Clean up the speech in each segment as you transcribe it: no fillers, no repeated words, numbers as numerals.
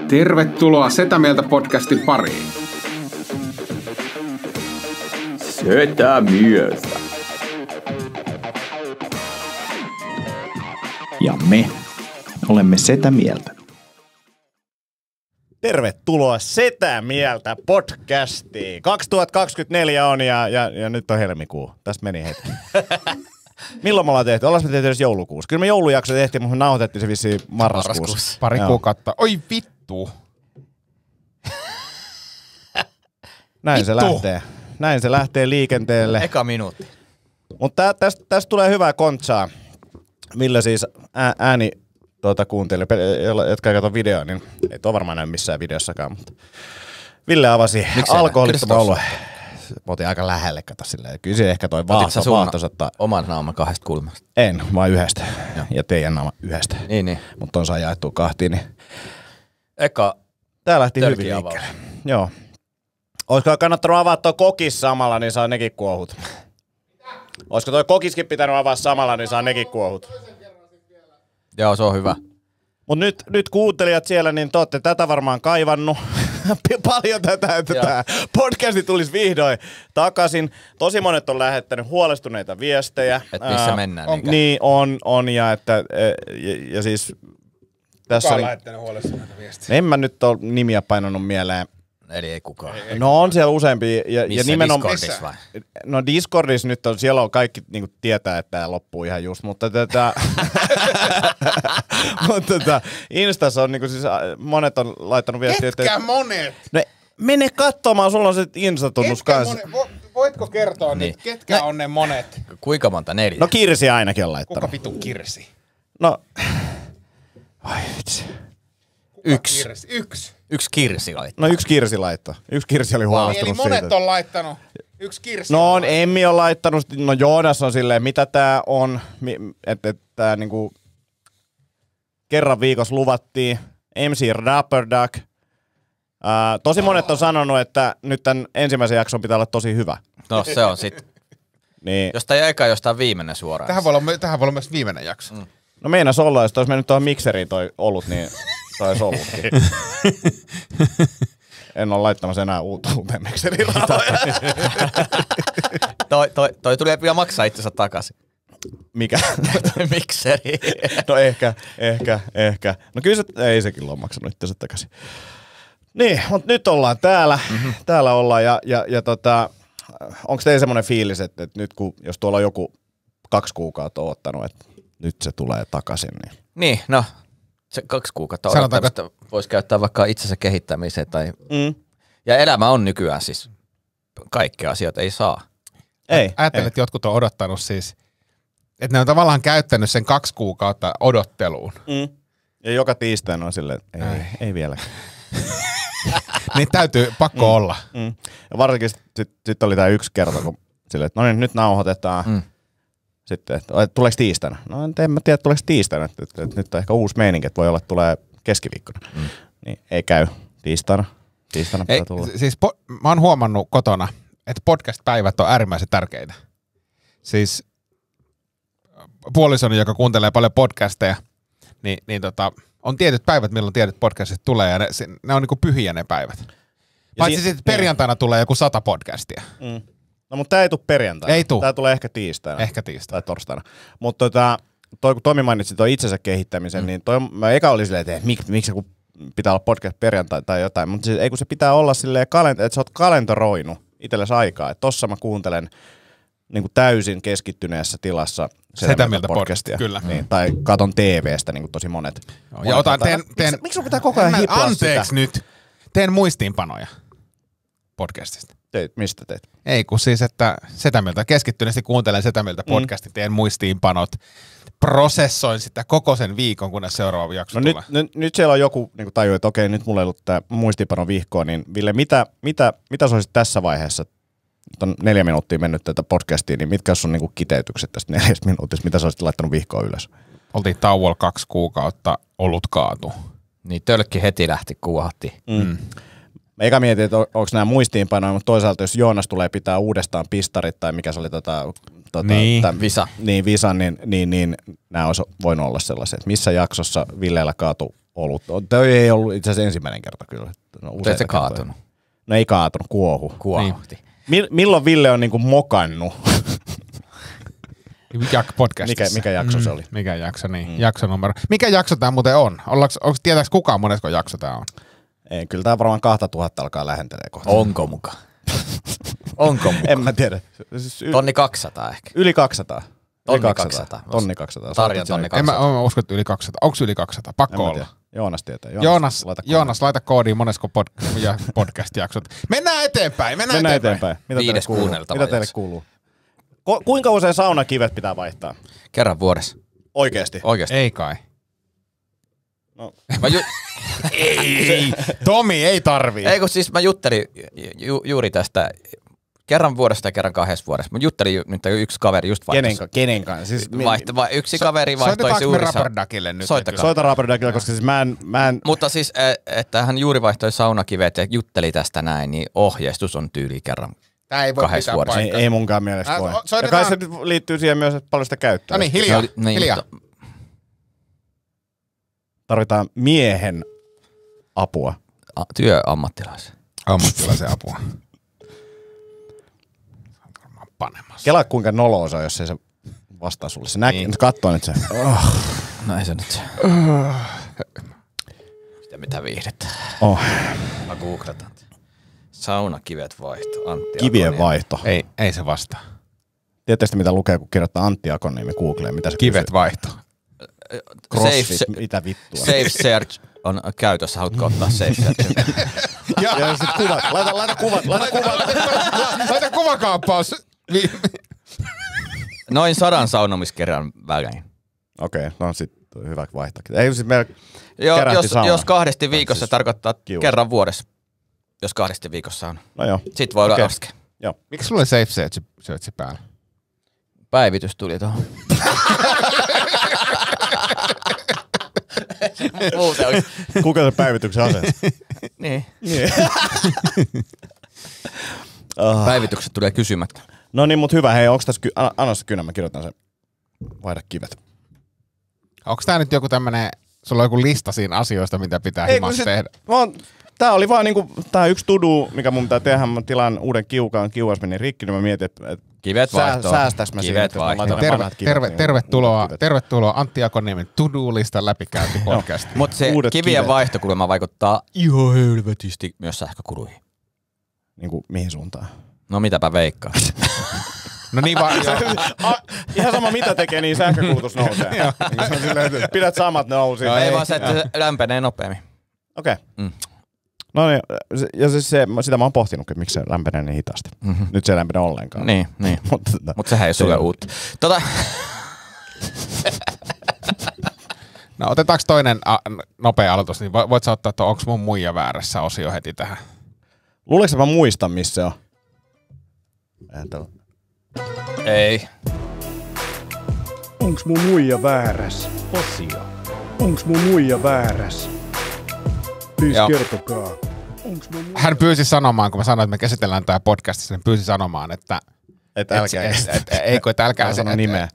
Tervetuloa Setä Mieltä podcastin pariin. Setä Mieltä. Ja me olemme Setä Mieltä. Tervetuloa Setä Mieltä podcastiin. 2024 on ja nyt on helmikuu. Tästä meni hetki. Milloin me ollaan tehty? Ollaan me tehty edes joulukuussa. Kyllä me joulujakso tehtiin, mutta me nauhoitettiin se vissiin marraskuussa. Pari kuukautta. Oi vittu. Näin se lähtee. Näin se lähtee liikenteelle. Eka minuutti. Mutta tästä tulee hyvää kontsaa. Millä siis ääni kuunteli, jotka ei katso videoa, niin ei tuo varmaan näy missään videossakaan. Mutta Ville avasi alkoholittoman oluen. Mä otin aika lähelle, kato silleen. Kyllä se ehkä toi vaahtos ottaa. Oman naaman kahdesta kulmasta? En, vaan yhdestä. Ja teidän naama yhdestä. Niin. Mutta on saa jaettua kahtiin. Niin. Eka Tää lähti hyvin liikkeelle. Joo. Olisiko kannattanut avaa toi kokis samalla, niin saa nekin kuohut. Olisiko toi kokiskin pitänyt avaa samalla, niin saa nekin kuohut. Joo, se on hyvä. Mut nyt kuuntelijat siellä, niin te ootte tätä varmaan kaivannut. Paljon tätä, että tää podcasti tulisi vihdoin takaisin. Tosi monet on lähettänyt huolestuneita viestejä. Että missä mennään. Niin on ja että ja siis tässä Kuka on lähettänyt huolestuneita viestejä? En mä nyt ole nimiä painanut mieleen. Eli ei kukaan. No on siellä useampia. Ja nimenomaan Discordissa vai? No Discordissa nyt on, siellä on kaikki niinku tietää, että tää loppuu ihan just, mutta mutta Instassa on niinku siis monet on laittanut viestiä. Ketkä monet? No mene katsomaan, sulla on se Insta-tunnus kanssa. Voitko kertoa nyt, ketkä on ne monet? Kuinka monta? 4? No Kirsi ainakin on laittanut. Kuka vitu Kirsi? No, ai vitsi. Yksi Kirsi laittaa. No yksi Kirsi laittoi. Yksi Kirsi oli huolestunut siitä. Eli monet on laittanut. Yksi Kirsi. No on Emmi on laittanut. No Joonas on silleen, mitä tää on. Että tää niinku kerran viikossa luvattiin. MC Rapper Duck. Tosi monet on sanonut, että nyt tän ensimmäisen jakson pitää olla tosi hyvä. No se on sit. Niin. Jostain eka, jostain viimeinen suoraan. Tähän voi olla myös viimeinen jakso. No meinas olla, jos olisi mennyt tuohon mikseriin toi olut, niin toi olisi ollutkin. En ole laittamassa enää uuteen mikseriin rahoja. Toi tulee vielä maksaa itsensä takaisin. Mikä? Mikseri. No ehkä. No kyllä se, ei sekin ole maksanut itsensä takaisin. Niin, mutta nyt ollaan täällä. Täällä ollaan ja onko teillä semmoinen fiilis, että nyt kun, jos tuolla on joku 2 kuukautta odottanut, että nyt se tulee takaisin. Niin, no se 2 kuukautta odottamista voisi käyttää vaikka itsensä kehittämiseen. Ja elämä on nykyään siis, kaikkia asioita ei saa. Ei. Ajattelen, että jotkut on odottanut siis, että ne on tavallaan käyttänyt sen 2 kuukautta odotteluun. Ja joka tiistaina on silleen, ei vielä. Niin täytyy, pakko olla. Ja varsinkin sit oli tää yksi kerta, kun silleen, että no niin, nyt nauhoitetaan. Sitten, että tuleeko tiistaina? No en mä tiedä, tuleeko tiistaina. Että nyt on ehkä uusi meininki, että voi olla, että tulee keskiviikkona. Niin ei käy tiistaina. Tiistaina pitää tulla. Siis mä oon huomannut kotona, että podcast-päivät on äärimmäisen tärkeitä. Siis puolisoni, joka kuuntelee paljon podcasteja, niin on tietyt päivät, milloin tietyt podcastit tulee, ja ne on niinku pyhiä ne päivät. Paitsi sitten perjantaina tulee joku 100 podcastia. No mutta tää ei tule perjantaina. Ei tuu. Tää tulee ehkä tiistaina. Ehkä tiistaina. Tai torstaina. Mutta toi kun Tomi mainitsi toi itsensä kehittämisen, niin mä eka oli silleen, että miksi kun pitää olla podcast perjantai tai jotain. Mutta siis, ei kun se pitää olla silleen, että sä oot kalentoroinut itsellesi aikaa. Että tossa mä kuuntelen niin kuin täysin keskittyneessä tilassa Setä Mieltä podcastia. Kyllä. Niin, tai katon TV:stä niin kuin tosi monet. Ja otan, miksi sun pitää koko ajan hiplaa anteeksi nyt. Teen muistiinpanoja podcastista. Mistä teet? Ei kun siis, että Setä Mieltä keskittyneesti kuuntelen Setä Mieltä podcastin, teen muistiinpanot, prosessoin sitä koko sen viikon, kunnes seuraava jakso tulee. Nyt siellä on joku niin tajuu, että okei, nyt mulla ei ollut tämä muistiinpanon vihkoa, niin Ville, mitä sä olisit tässä vaiheessa? Nyt on 4 minuuttia mennyt tätä podcastia, niin mitkä sun niin kiteytykset tästä 4 minuutista? Mitä sä olisit laittanut vihkoa ylös? Oltiin tauolla 2 kuukautta, olut kaatu. Niin tölkki heti lähti, kuuhahti. Mä eka mietin, että onko nämä muistiinpanoja, mutta toisaalta jos Joonas tulee pitää uudestaan pistarit tai mikä se oli Visa. Niin, Visan, niin nämä olisi voinut olla sellaisia, että missä jaksossa Villeellä kaatui Toi ei ollut itse asiassa ensimmäinen kerta kyllä. No, Mutta se kaatunut. No ei kaatunut, Kuohuhti. Milloin Ville on niinku mokannut? podcastissa. Mikä jakso se oli? Mikä jakso, niin. Jaksonumero. Mikä jakso tää muuten on? Tietääks kukaan monesko jakso tää on? Ei, kyllä tää varmaan 2000 alkaa lähentelee kohta. Onko muka? Onko muka? En mä tiedä. Tonni 200 ehkä. Yli 200. Tonni 200. Tonni 200. Tarjan tonni 200. En mä usko, että yli 200. Onko yli 200? Pakko olla. Joonas tietää. Joonas, laita koodiin monesko podcast-jaksot. Mennään eteenpäin. Mitä teille kuuluu? Kuinka usein saunakivet pitää vaihtaa? Kerran vuodessa. Oikeesti? Ei kai. No. Ei. Tomi, ei tarvii. Ei kun siis mä juttelin juuri tästä kerran vuodesta ja kerran 2 vuodessa. Mä juttelin nyt yksi kaveri just vaihtoisi. Kenen kanssa? Siis yksi kaveri vaihtoi juuri. Soitetaanko me Rapperdakille nyt? Soita Rapperdakille, koska siis mä en... Mutta siis, että hän juuri vaihtoi saunakivet ja jutteli tästä näin, niin ohjeistus on tyyli kerran. Tää ei voi 2 vuodessa. Ei munkaan mielestä voi. Ja kai se liittyy siihen myös, että paljon sitä käyttää. No niin, hiljaa. Tarvitaan miehen apua. Työammattilaisen. Ammattilaisen apua. Panemassa. Kelaa kuinka noloa se on, jos ei se vastaa sulle. Se näkee, kattoo nyt se. No ei se nyt se. Mitä viihdettä. Mä googletan. Saunakivet vaihto. Antti Kivien vaihto. Ei se vastaa. Tiedätkö mitä lukee, kun kirjoittaa Antti Akoniemi Googleen? Mitä se Kivet kysyy? vaihto. Crossfit, mitä vittua? Safe Search on käytössä. Haluatko ottaa Safe Search? Ja sit kuvat. Laita kuvat. Laita kuvakaappaus. Noin 100 saunomiskerran välein. Okei, no sit hyvä vaihtokin. Ei siis meillä jos 2 viikossa siis tarkoittaa kerran vuodessa. Jos 2 viikossa on. No joo. Sit voi olla laskea. Joo. Miksi sulla oli Safe Search päällä? Päivitys tuli tuohon. Muuten olisi. Kuka se päivityksen asensi? Niin. Päivitykset tulee kysymättä. No niin, mut hyvä. Hei, onks tässä anna se kynä, mä kirjoitan sen. Vaihda kivet. Onks tää nyt joku tämmönen, sulla on joku lista siinä asioista, mitä pitää himassa tehdä? Tää oli vaan niinku, tää yksi to-do, mikä mun pitää tehdä. Mä tilaan uuden kiukaan, kiuas meni rikki, niin mä mietin, että kivet vaihtoon. Säästäks mä siinä, että mä laitan ne vanhat kivet. Tervetuloa Antti Akoniemen to-do-listan läpikäynti podcast. Mutta se kivien vaihtokulma vaikuttaa ihan helvetisti myös sähkökuluihin. Niinku mihin suuntaan? No mitäpä veikkaa. No niin vaan. Ihan sama mitä tekee, niin sähkökulutus nousee. Pidät samat nousee. No ei vaan se, että se lämpenee nopeammin. Okei. No niin, ja siis sitä mä oon pohtinut, että miksi se lämpenee niin hitaasti. Nyt se ei lämpene ollenkaan. Niin. Mutta sehän ei sulle uutta. No otetaanko toinen nopea aloitus, niin voit sä ottaa, että onko mun muija väärässä osio heti tähän? Luuleeko mä muistan, missä se on? Ei. Onks mun muija väärässä? Osio. Onks mun muija väärässä? Please kertokaa. Hän pyysi sanomaan, kun mä sanoin, että me käsitellään tää podcastissa, hän pyysi sanomaan, että älkää sano nimeä.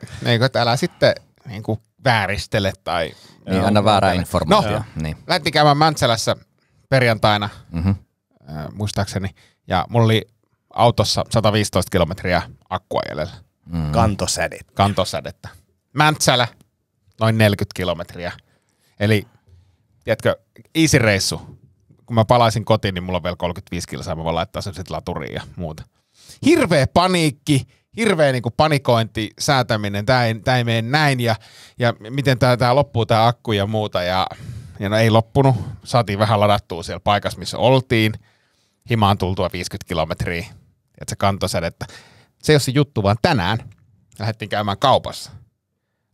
Älä sitten niinku vääristele tai... Niin, anna väärää informaatiota. No, niin. Lähtiin käymään Mäntsälässä perjantaina, muistaakseni, ja mulla oli autossa 115 kilometriä akkua jäljellä. Kantosädettä. Mäntsälä, noin 40 kilometriä. Eli, tiedätkö, easy reissu. Kun mä palaisin kotiin, niin mulla on vielä 35 kilsaa, mä voin laittaa sen sitten laturiin ja muuta. Hirveä paniikki, hirveä niinku panikointi, säätäminen, tää ei mene näin ja miten tää loppuu tää akku ja muuta. Ja no ei loppunut, saatiin vähän ladattua siellä paikassa, missä oltiin. Himaan tultua 50 kilometriä, että se kantosädettä. Se ei ole se juttu, vaan tänään lähdettiin käymään kaupassa.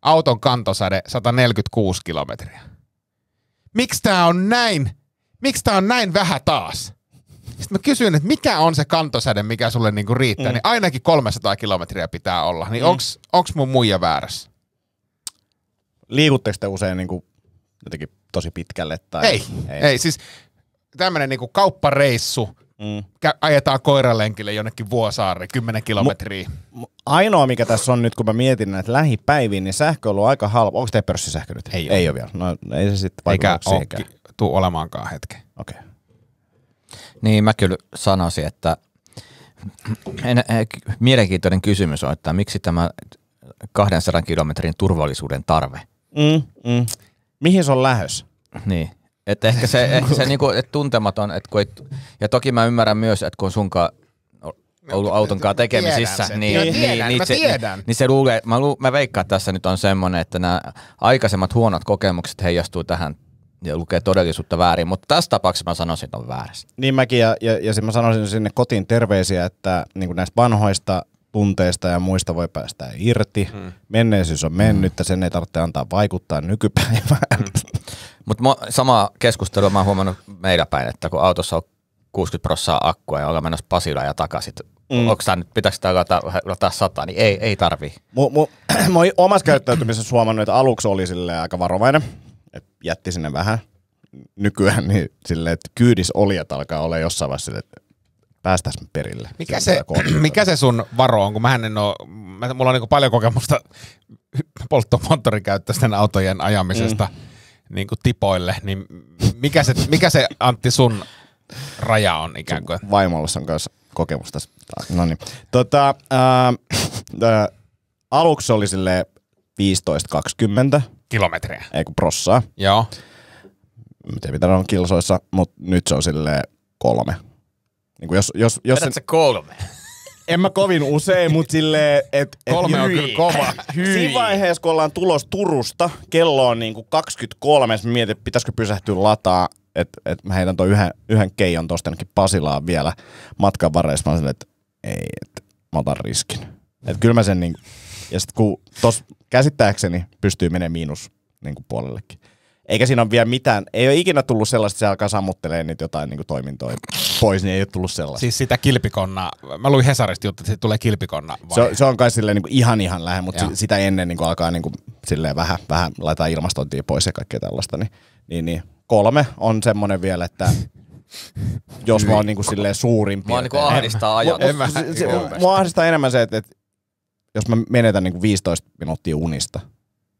Auton kantosäde 146 kilometriä. Miksi tää on näin vähän taas? Sitten mä kysyin, että mikä on se kantosäde, mikä sulle niinku riittää, niin ainakin 300 kilometriä pitää olla. Niin onks mun muija väärässä? Liikutteko te usein niinku jotenkin tosi pitkälle? Tai... Ei. Siis tämmönen niinku kauppareissu, ajetaan koiralenkille jonnekin Vuosaareen 10 kilometriä. Ainoa, mikä tässä on nyt, kun mä mietin näitä lähipäiviin, niin sähkö on ollut aika halpa. Onko teidän pörssisähkö nyt? Ei ole vielä. No ei se sitten vaikuta siihenkään. Eikä tuu olemaankaan hetken. Okei. Okay. Niin mä kyllä sanoisin, että mielenkiintoinen kysymys on, että miksi tämä 200 kilometrin turvallisuuden tarve? Mihin se on lähös? Niin. Että ehkä se niinku, et tuntematon, että kun ja toki mä ymmärrän myös, että kun on sunkaan ollut autonkaan tekemisissä, niin se luulee, mä veikkaan, että tässä nyt on semmoinen, että nämä aikaisemmat huonot kokemukset heijastuu tähän ja lukee todellisuutta väärin, mutta tässä tapauksessa mä sanoisin, että on väärässä. Niin mäkin, ja mä sanoisin sinne kotiin terveisiä, että niin näistä vanhoista tunteista ja muista voi päästä irti. Menneisyys on mennyttä, sen ei tarvitse antaa vaikuttaa nykypäivään. Mutta sama keskustelua mä oon huomannut meillä päin, että kun autossa on 60% akkua ja ollaan menossa Pasilaan ja takaisin, onko tämä nyt, pitääkö tämä lataa 100, niin ei tarvii. Mä oon omassa käyttäytymisessä huomannut, että aluksi oli aika varovainen, että jätti sinne vähän. Nykyään niin silleen, että kyydisolijat alkaa olla jossain vaiheessa silleen, että päästäis me perille. Mikä se sun varo on, kun mähän en oo, mulla on niinku paljon kokemusta polttomoottorikäyttöisten autojen ajamisesta niinku tipoille, niin mikä se Antti sun raja on ikään kuin? Vaimolla on kanssa kokemusta. No niin. Aluksi oli silleen 15-20 kilometriä. Ei kun prossaa. Joo. Mä tiedän mitä on kilsoissa, mutta nyt se on silleen 3. Niin jos vedät sä 3? En mä kovin usein, mutta silleen, että 3 on kyllä kova. Siinä vaiheessa, kun ollaan tulos Turusta, kello on niinku 23, mä mietin, että pitäisikö pysähtyä lataa, että mä heitän ton yhden keijon tosta jonnekin Pasilaan vielä matkan varreissa. Mä silleen, että ei, että mä otan riskin. Että kyllä mä sen niinku, ja sit kun tos käsittääkseni pystyy menemään miinus niinku puolellekin. Eikä siinä ole vielä mitään, ei ole ikinä tullut sellaista, että se alkaa sammuttelemaan niitä jotain niinku toimintoja pois, niin ei ole tullut sellaista. Siis sitä kilpikonna, mä luin Hesarista juttu, että siitä tulee kilpikonna. Se on kai silleen niinku ihan lähellä, mutta sitä ennen niinku alkaa niinku silleen vähän laittaa ilmastointia pois ja kaikkea tällaista. Niin 3 on semmoinen vielä, että jos mä oon niinku silleen suurin piirtein. Mua niinku ahdistaa ajatus. Mua ahdistaa enemmän se, että jos mä menetän niinku 15 minuuttia unista,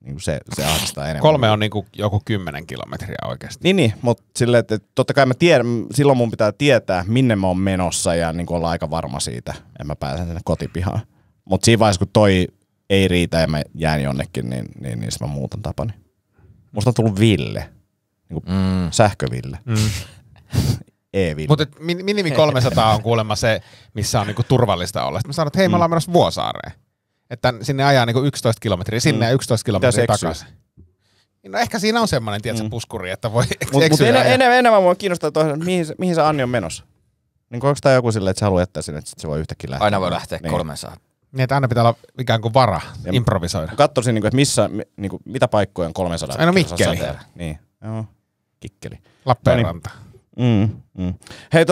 niin se ahdistaa enemmän. 3 on niinku joku 10 kilometriä oikeasti. Niin, mutta silleen, että totta kai mä tiedän, silloin mun pitää tietää, minne mä oon menossa ja niin olla aika varma siitä, että mä pääsen sinne kotipihaan. Mutta siinä vaiheessa, kun toi ei riitä ja mä jään jonnekin, niin mä muutan tapani. Musta on tullut Ville, niin sähköville. E-Ville. Mutta minimi 300 on kuulemma se, missä on niinku turvallista olla. Sitten mä sanon, että hei, me ollaan menossa Vuosaareen. Että sinne ajaa niinku 11 kilometriä, sinne ja 11 kilometriä takaisin. No ehkä siinä on semmoinen, tiedätkö, puskuri, että voi Mutta enemmän mua kiinnostaa toisaalta, mihin se Anni on menossa. Niin onko tämä joku silleen, että se haluaa jättää sinne, että se voi yhtäkkiä lähteä? Aina voi lähteä 300. Niin, että aina pitää olla ikään kuin vara, improvisoida. Katsoisin, että missä, mitä paikkoja on 300. Aina Mikkeli. Niin, joo, Kikkeli. Lappeenranta. Hei,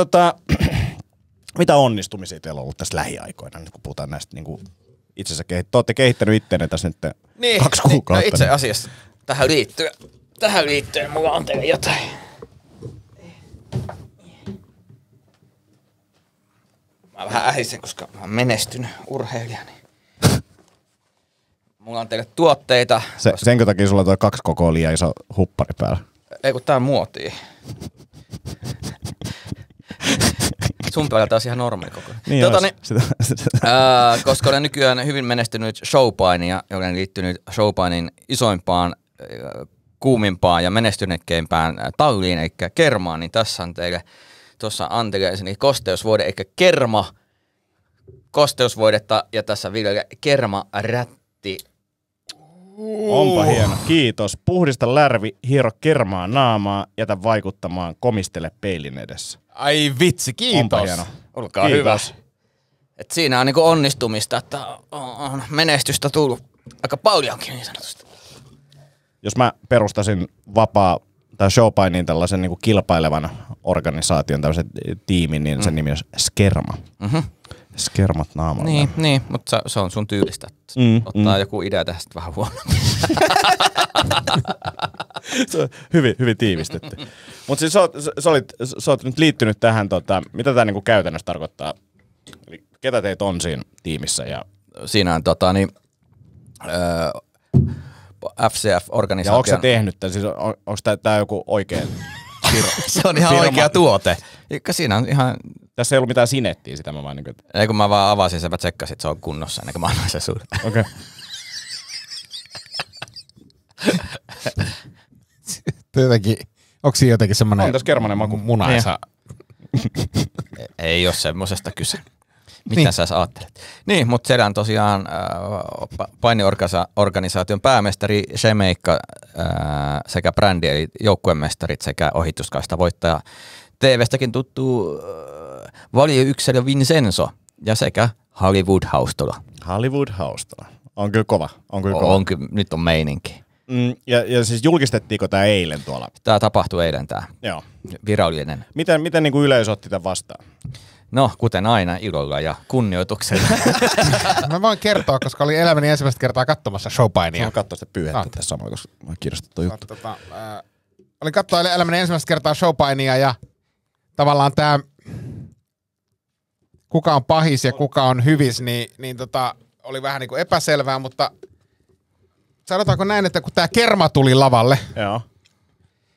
mitä onnistumisia teillä on ollut tässä lähiaikoina, kun puhutaan näistä niinku itsensä te olette kehittänyt itseänne tässä nyt 2 kuukautta. No itse asiassa tähän liittyen mulla on teille jotain. Mä vähän ähisen, koska mä oon menestynyt urheilija. Niin. Mulla on teille tuotteita. Senkö takia sulla on toi 2 kokoa liian iso huppari päällä? Ei kun tää on muotia. Sun päällä taas ihan normaali koko. Niin koska olen nykyään hyvin menestynyt showpainia, ja olen liittynyt showpainin isoimpaan, kuumimpaan ja menestyneikkeimpään talliin, eli kermaan, niin tässä on teille tuossa Anteleiseni kosteusvoide, eli kerma kosteusvoidetta, ja tässä Villelle kermarätti. Onpa hieno. Kiitos. Puhdista lärvi, hiero kermaa naamaa, jätä vaikuttamaan, komistele peilin edessä. Ai vitsi, kiitos. Onpa hieno. Olkaa hyvä. Et siinä on niinku onnistumista, että on menestystä tullut aika paljonkin niin sanotusti. Jos mä perustasin showpainiin tällaisen niinku kilpailevan organisaation, tällaisen tiimin, niin sen nimi on Skerma. Skermat naamalla. Niin, mutta se on sun tyylistä. Ottaa joku idea tästä vähän huonommin. Se on hyvin tiivistetty. Mutta siis sä oot nyt liittynyt tähän, mitä tämä niinku käytännössä tarkoittaa? Eli ketä teitä on siinä tiimissä? Ja siinä on FCF-organisaatio. ja onko sä tehnyt tämän? Siis onko tämä joku oikea Se on ihan oikea tuote. Siinä on ihan... Tässä ei ollut mitään sinettiä sitä, mä vaan niin kuin... Ei kun mä vaan avasin sen, mä tsekkasin, että se on kunnossa ennen kuin mä annan sen sulle. Okei. Onko siinä jotenkin semmoinen... On tässä kermanen maku. Munaisa. Ei ole semmosesta kyse. Mitä sä ajattelet? Niin, mutta siellä on tosiaan painiorganisaation päämestari Shemeikka sekä brändi eli joukkuemestarit sekä ohituskaista voittaja TV:stäkin tuttu valjeyksilö Vincenzo ja sekä Hollywood Haustola. Hollywood Haustola. On kyllä kova. On kyllä, nyt on meininki. Ja siis julkistettiinko tämä eilen tuolla? Tämä tapahtui eilen tämä Joo. virallinen. Miten niin kuin yleisö otti tämän vastaan? No, kuten aina, ilolla ja kunnioituksella. Mä voin kertoa, koska olin elämäni ensimmäistä kertaa katsomassa showpainia. Mä katsoin sitä pyyhettä tässä samalla, koska mä kiinnostaa tuo juttu. Olin katsoa elämäni ensimmäistä kertaa showpainia ja tavallaan tää kuka on pahis ja kuka on hyvis, niin oli vähän niin kuin epäselvää, mutta sanotaanko näin, että kun tää Kerma tuli lavalle, joo.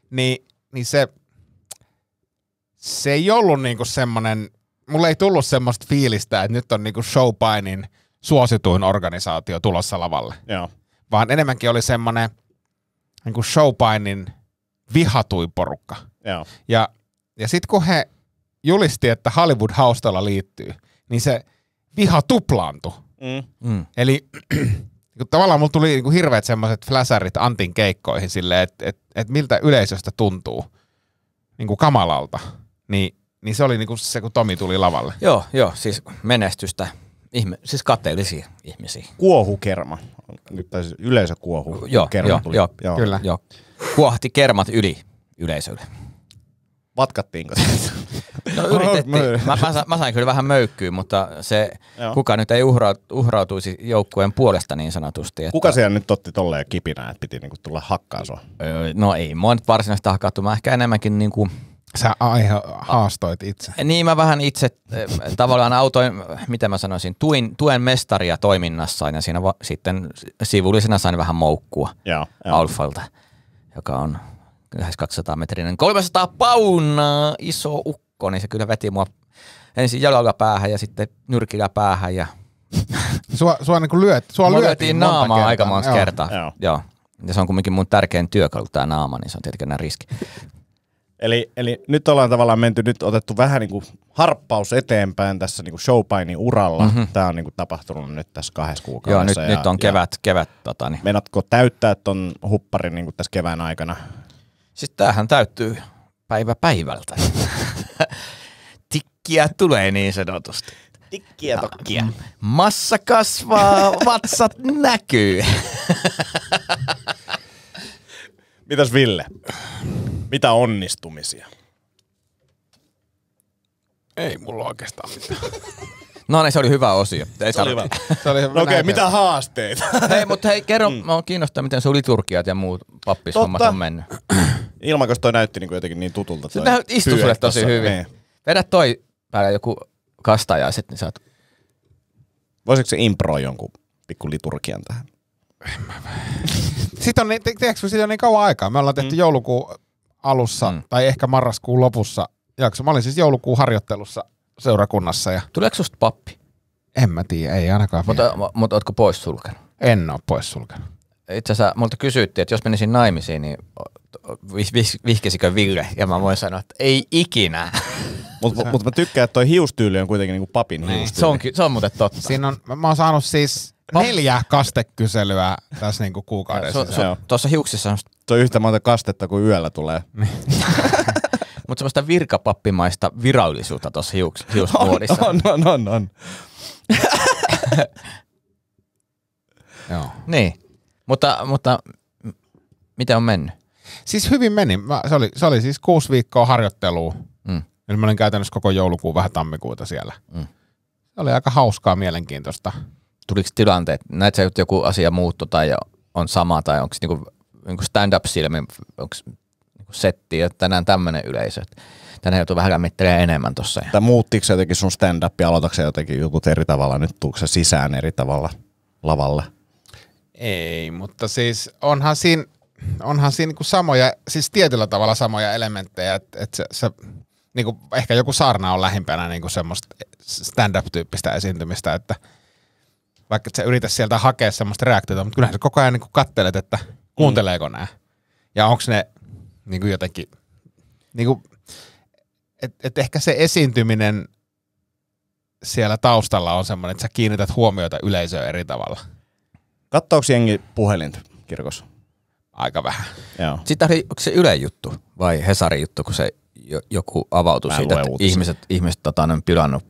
Niin se ei ollut niinku semmonen, mulle ei tullut semmoista fiilistä, että nyt on niinku showpainin suosituin organisaatio tulossa lavalle. Joo. Vaan enemmänkin oli semmonen niinku showpainin vihatuin porukka. Joo. Ja sit kun he julisti, että Hollywood Haustola liittyy, niin se viha tuplaantui. Eli tavallaan mulla tuli niinku hirveät semmoiset fläsärit Antin keikkoihin silleen, että miltä yleisöstä tuntuu niinku kamalalta. Niin se oli niinku se, kun Tomi tuli lavalle. Joo, siis menestystä. Siis kateellisia ihmisiä. Kuohukerma. Nyt taisi yleisö kuohu. Joo, kyllä. Joo. Kuohti kermat yli yleisölle. Vatkattiinko sitä? No yritettiin. Mä sain kyllä vähän möykkyä, mutta se kuka nyt ei uhrautuisi joukkueen puolesta niin sanotusti. Että... Kuka siellä nyt otti tolleen kipinä, että piti niinku tulla hakkaa sua? No ei mua nyt varsinaisesti hakattu. Mä ehkä enemmänkin niinku... Sä haastoit itse. Niin mä vähän itse tavallaan autoin, miten mä sanoisin, tuen mestaria toiminnassaan ja siinä sitten sivullisena sain vähän moukkua Alfalta, joka on lähes 200 metrinen, 300 paunaa iso ukko, niin se kyllä veti mua ensin jalalla päähän ja sitten nyrkillä päähän ja Sua niinku lyötiin naamaa aika monta kertaa. Joo. Ja se on kumminkin mun tärkein työkalu tää naama, niin se on tietenkin riski. Eli nyt ollaan tavallaan otettu vähän niinku harppaus eteenpäin tässä niinku showpainin uralla. Tää on niinku tapahtunut nyt tässä 2 kuukaudessa. Joo, nyt on kevät Meinaatko täyttää ton hupparin niinku tässä kevään aikana? Siis tämähän täyttyy päivä päivältä. Tikkiä tulee niin sanotusti. Tikkiä tokkia. Massa kasvaa, vatsat näkyy. Mitäs Ville? Mitä onnistumisia? Ei mulla oikeastaan mitään. No niin, se oli hyvä osio. Se oli hyvä. Okei, mitä haasteita? Hei, mutta kerro, mä oon kiinnostaa, miten sun liturgiat ja muut pappishommat on mennyt. Ilman, koska toi näytti niinku jotenkin niin tutulta. Se istui sulle tosi hyvin. Niin. Vedä toi päällä joku kastajaiset, niin saat... Voisiko se impro jonkun pikku liturgian tähän? Siitä on niin kauan aikaa. Me ollaan tehty joulukuun alussa tai ehkä marraskuun lopussa jakso. Mä olin siis joulukuun harjoittelussa seurakunnassa. Ja... Tuleeko susta pappi? En mä tiedä, ei ainakaan. Mutta ootko pois sulkenut? En oo pois sulkenut. Itse asiassa multa kysyttiin, että jos menisin naimisiin, niin vihkisikö Ville? Ja mä voin sanoa, että ei ikinä. Mutta mä tykkään, että toi hiustyyli on kuitenkin niinku papin hiustyyli. Se on muuten totta. Siinä on, mä oon saanut siis 4 kastekyselyä tässä niinku kuukaudessa. Tuossa hiuksissa on... Se on yhtä monta kastetta kuin yöllä tulee. Mutta semmoista virkapappimaista virallisuutta tuossa hiusmuodissa. On. Joo. Niin, mutta miten on mennyt? Siis hyvin meni. Se oli siis 6 viikkoa harjoittelua. Eli mä olin käytännössä koko joulukuun, vähän tammikuuta siellä. Se oli aika hauskaa, mielenkiintoista. Tuliko tilanteet, näet sä joku asia muuttu tai on sama, tai onko niinku stand-up silmin, onko settiä, että tänään tämmöinen yleisö. Tänään joutuu vähän lämmittelemään enemmän tossa. Tai muuttiko se jotenkin sun stand-up ja aloitatko se jotenkin jutut eri tavalla? Nyt tuuko se sisään eri tavalla lavalle? Ei, mutta siis onhan siinä niinku samoja, siis tietyllä tavalla samoja elementtejä, että se niinku, ehkä joku saarna on lähimpänä niinku semmoista stand-up-tyyppistä esiintymistä, että vaikka et sä yrität sieltä hakea semmoista reaktiota, mutta kyllähän sä koko ajan niinku kattelet, että kuunteleeko nää. Ja onko ne niinku jotenkin, niinku, että ehkä se esiintyminen siellä taustalla on semmoinen, että sä kiinnität huomiota yleisöön eri tavalla. Katsoako jengi puhelinta kirkossa? Aika vähän. Joo. Sitten onko se Ylen juttu vai Hesarin juttu, kun se joku avautui siitä, että ihmiset on pilannut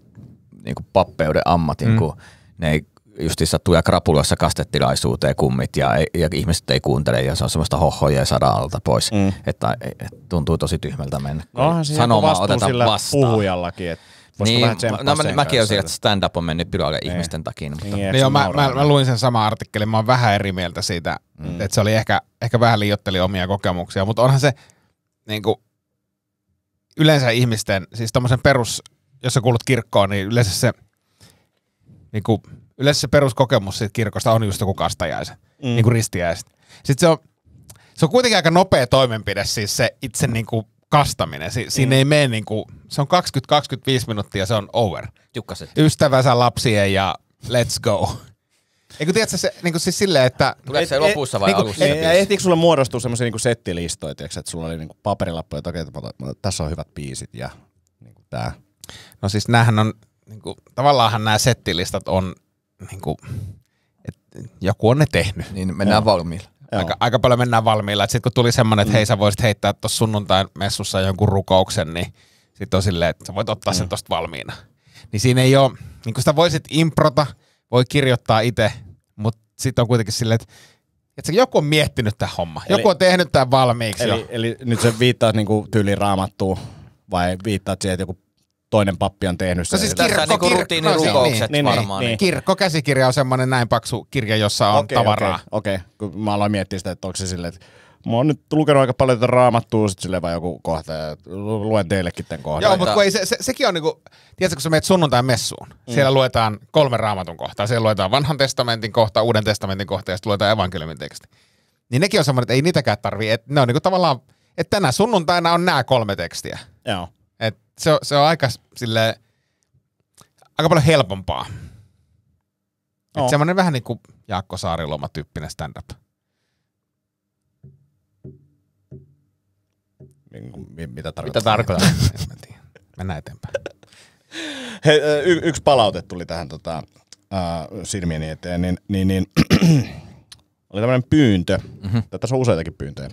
niinku pappeuden ammatin, kun ne ei justiinsa tulee krapuloissa kastetilaisuuteen kummit ja ihmiset ei kuuntele ja se on semmoista hohhoja ja saadaan alta pois. Että tuntuu tosi tyhmältä mennä. Onhan siinä sanomaa otetaan vastaan. Puhujallakin, että niin, mäkin olen että stand-up on mennyt pilalle ihmisten takia. Mutta... Niin, mä luin sen sama artikkelin, mä oon vähän eri mieltä siitä, että se oli ehkä vähän liioitteli omia kokemuksia, mutta onhan se niinku, yleensä ihmisten, siis tommosen perus, jos sä kuulut kirkkoon, niin yleensä se peruskokemus siitä kirkosta on just joku kastajaiset, niinku ristiäiset. Sitten se on kuitenkin aika nopea toimenpide, siis se itse niinku kastaminen. Siinä ei mene niinku, se on 20-25 minuuttia, se on over. Jukkaset. Ystävänsä lapsien ja let's go. Eikö tiedätkö se niinku siis silleen, että... Tuleeko se lopussa vai alussa? Ehtiikö sulle muodostua semmoisia niinku settilistoja, tiiäks, että sulla oli niinku paperilappuja, että okei, tässä on hyvät biisit ja niinku tää. No siis näähän on, niinku, tavallaanhan nämä settilistat on, niinku, että joku on ne tehnyt. Niin mennään valmiilla. Aika paljon mennään valmiilla. Sitten kun tuli semmoinen, että hei sä voisit heittää tuossa sunnuntain messussa jonkun rukouksen, niin sitten on silleen, että sä voit ottaa sen tosta valmiina. Niin siinä ei ole, niin kun sitä voisit improta, voi kirjoittaa itse, mutta sitten on kuitenkin silleen, että joku on miettinyt tämän homma. Joku on tehnyt tämän valmiiksi. Eli nyt se viittaat niinku tyyliin Raamattuun vai viittaat siihen, että joku toinen pappi on tehnyt sen? No siis rutiinirukoukset varmaan. Niin. Kirkkokäsikirja on semmoinen näin paksu kirja, jossa on tavaraa. Okei. Kun mä aloin miettiä sitä, että onko se silleen, että mä oon nyt lukenut aika paljon tätä Raamattua, sit silleen vaan joku kohta, ja luen teillekin tämän kohdan. Joo, mutta sekin on niinku, tiedätkö, kun sä menet sunnuntain messuun, siellä luetaan 3 Raamatun kohtaa, siellä luetaan Vanhan testamentin kohta, Uuden testamentin kohta, ja sitten luetaan evankeliumin teksti. Niin nekin on semmoinen, että ei niitäkään tarvii, että ne on niinku tavallaan, että tänä sunnuntaina on nämä 3 tekstiä. Joo. Et se on aika silleen, aika paljon helpompaa. No. Semmoinen vähän niin kuin Jaakko Saariloma-tyyppinen stand-up. Mitä tarkoittaa? En tiedä. Mennään eteenpäin. Hei, yksi palaute tuli tähän silmieni eteen, niin oli tämmöinen pyyntö. Tässä on useitakin pyyntöjä.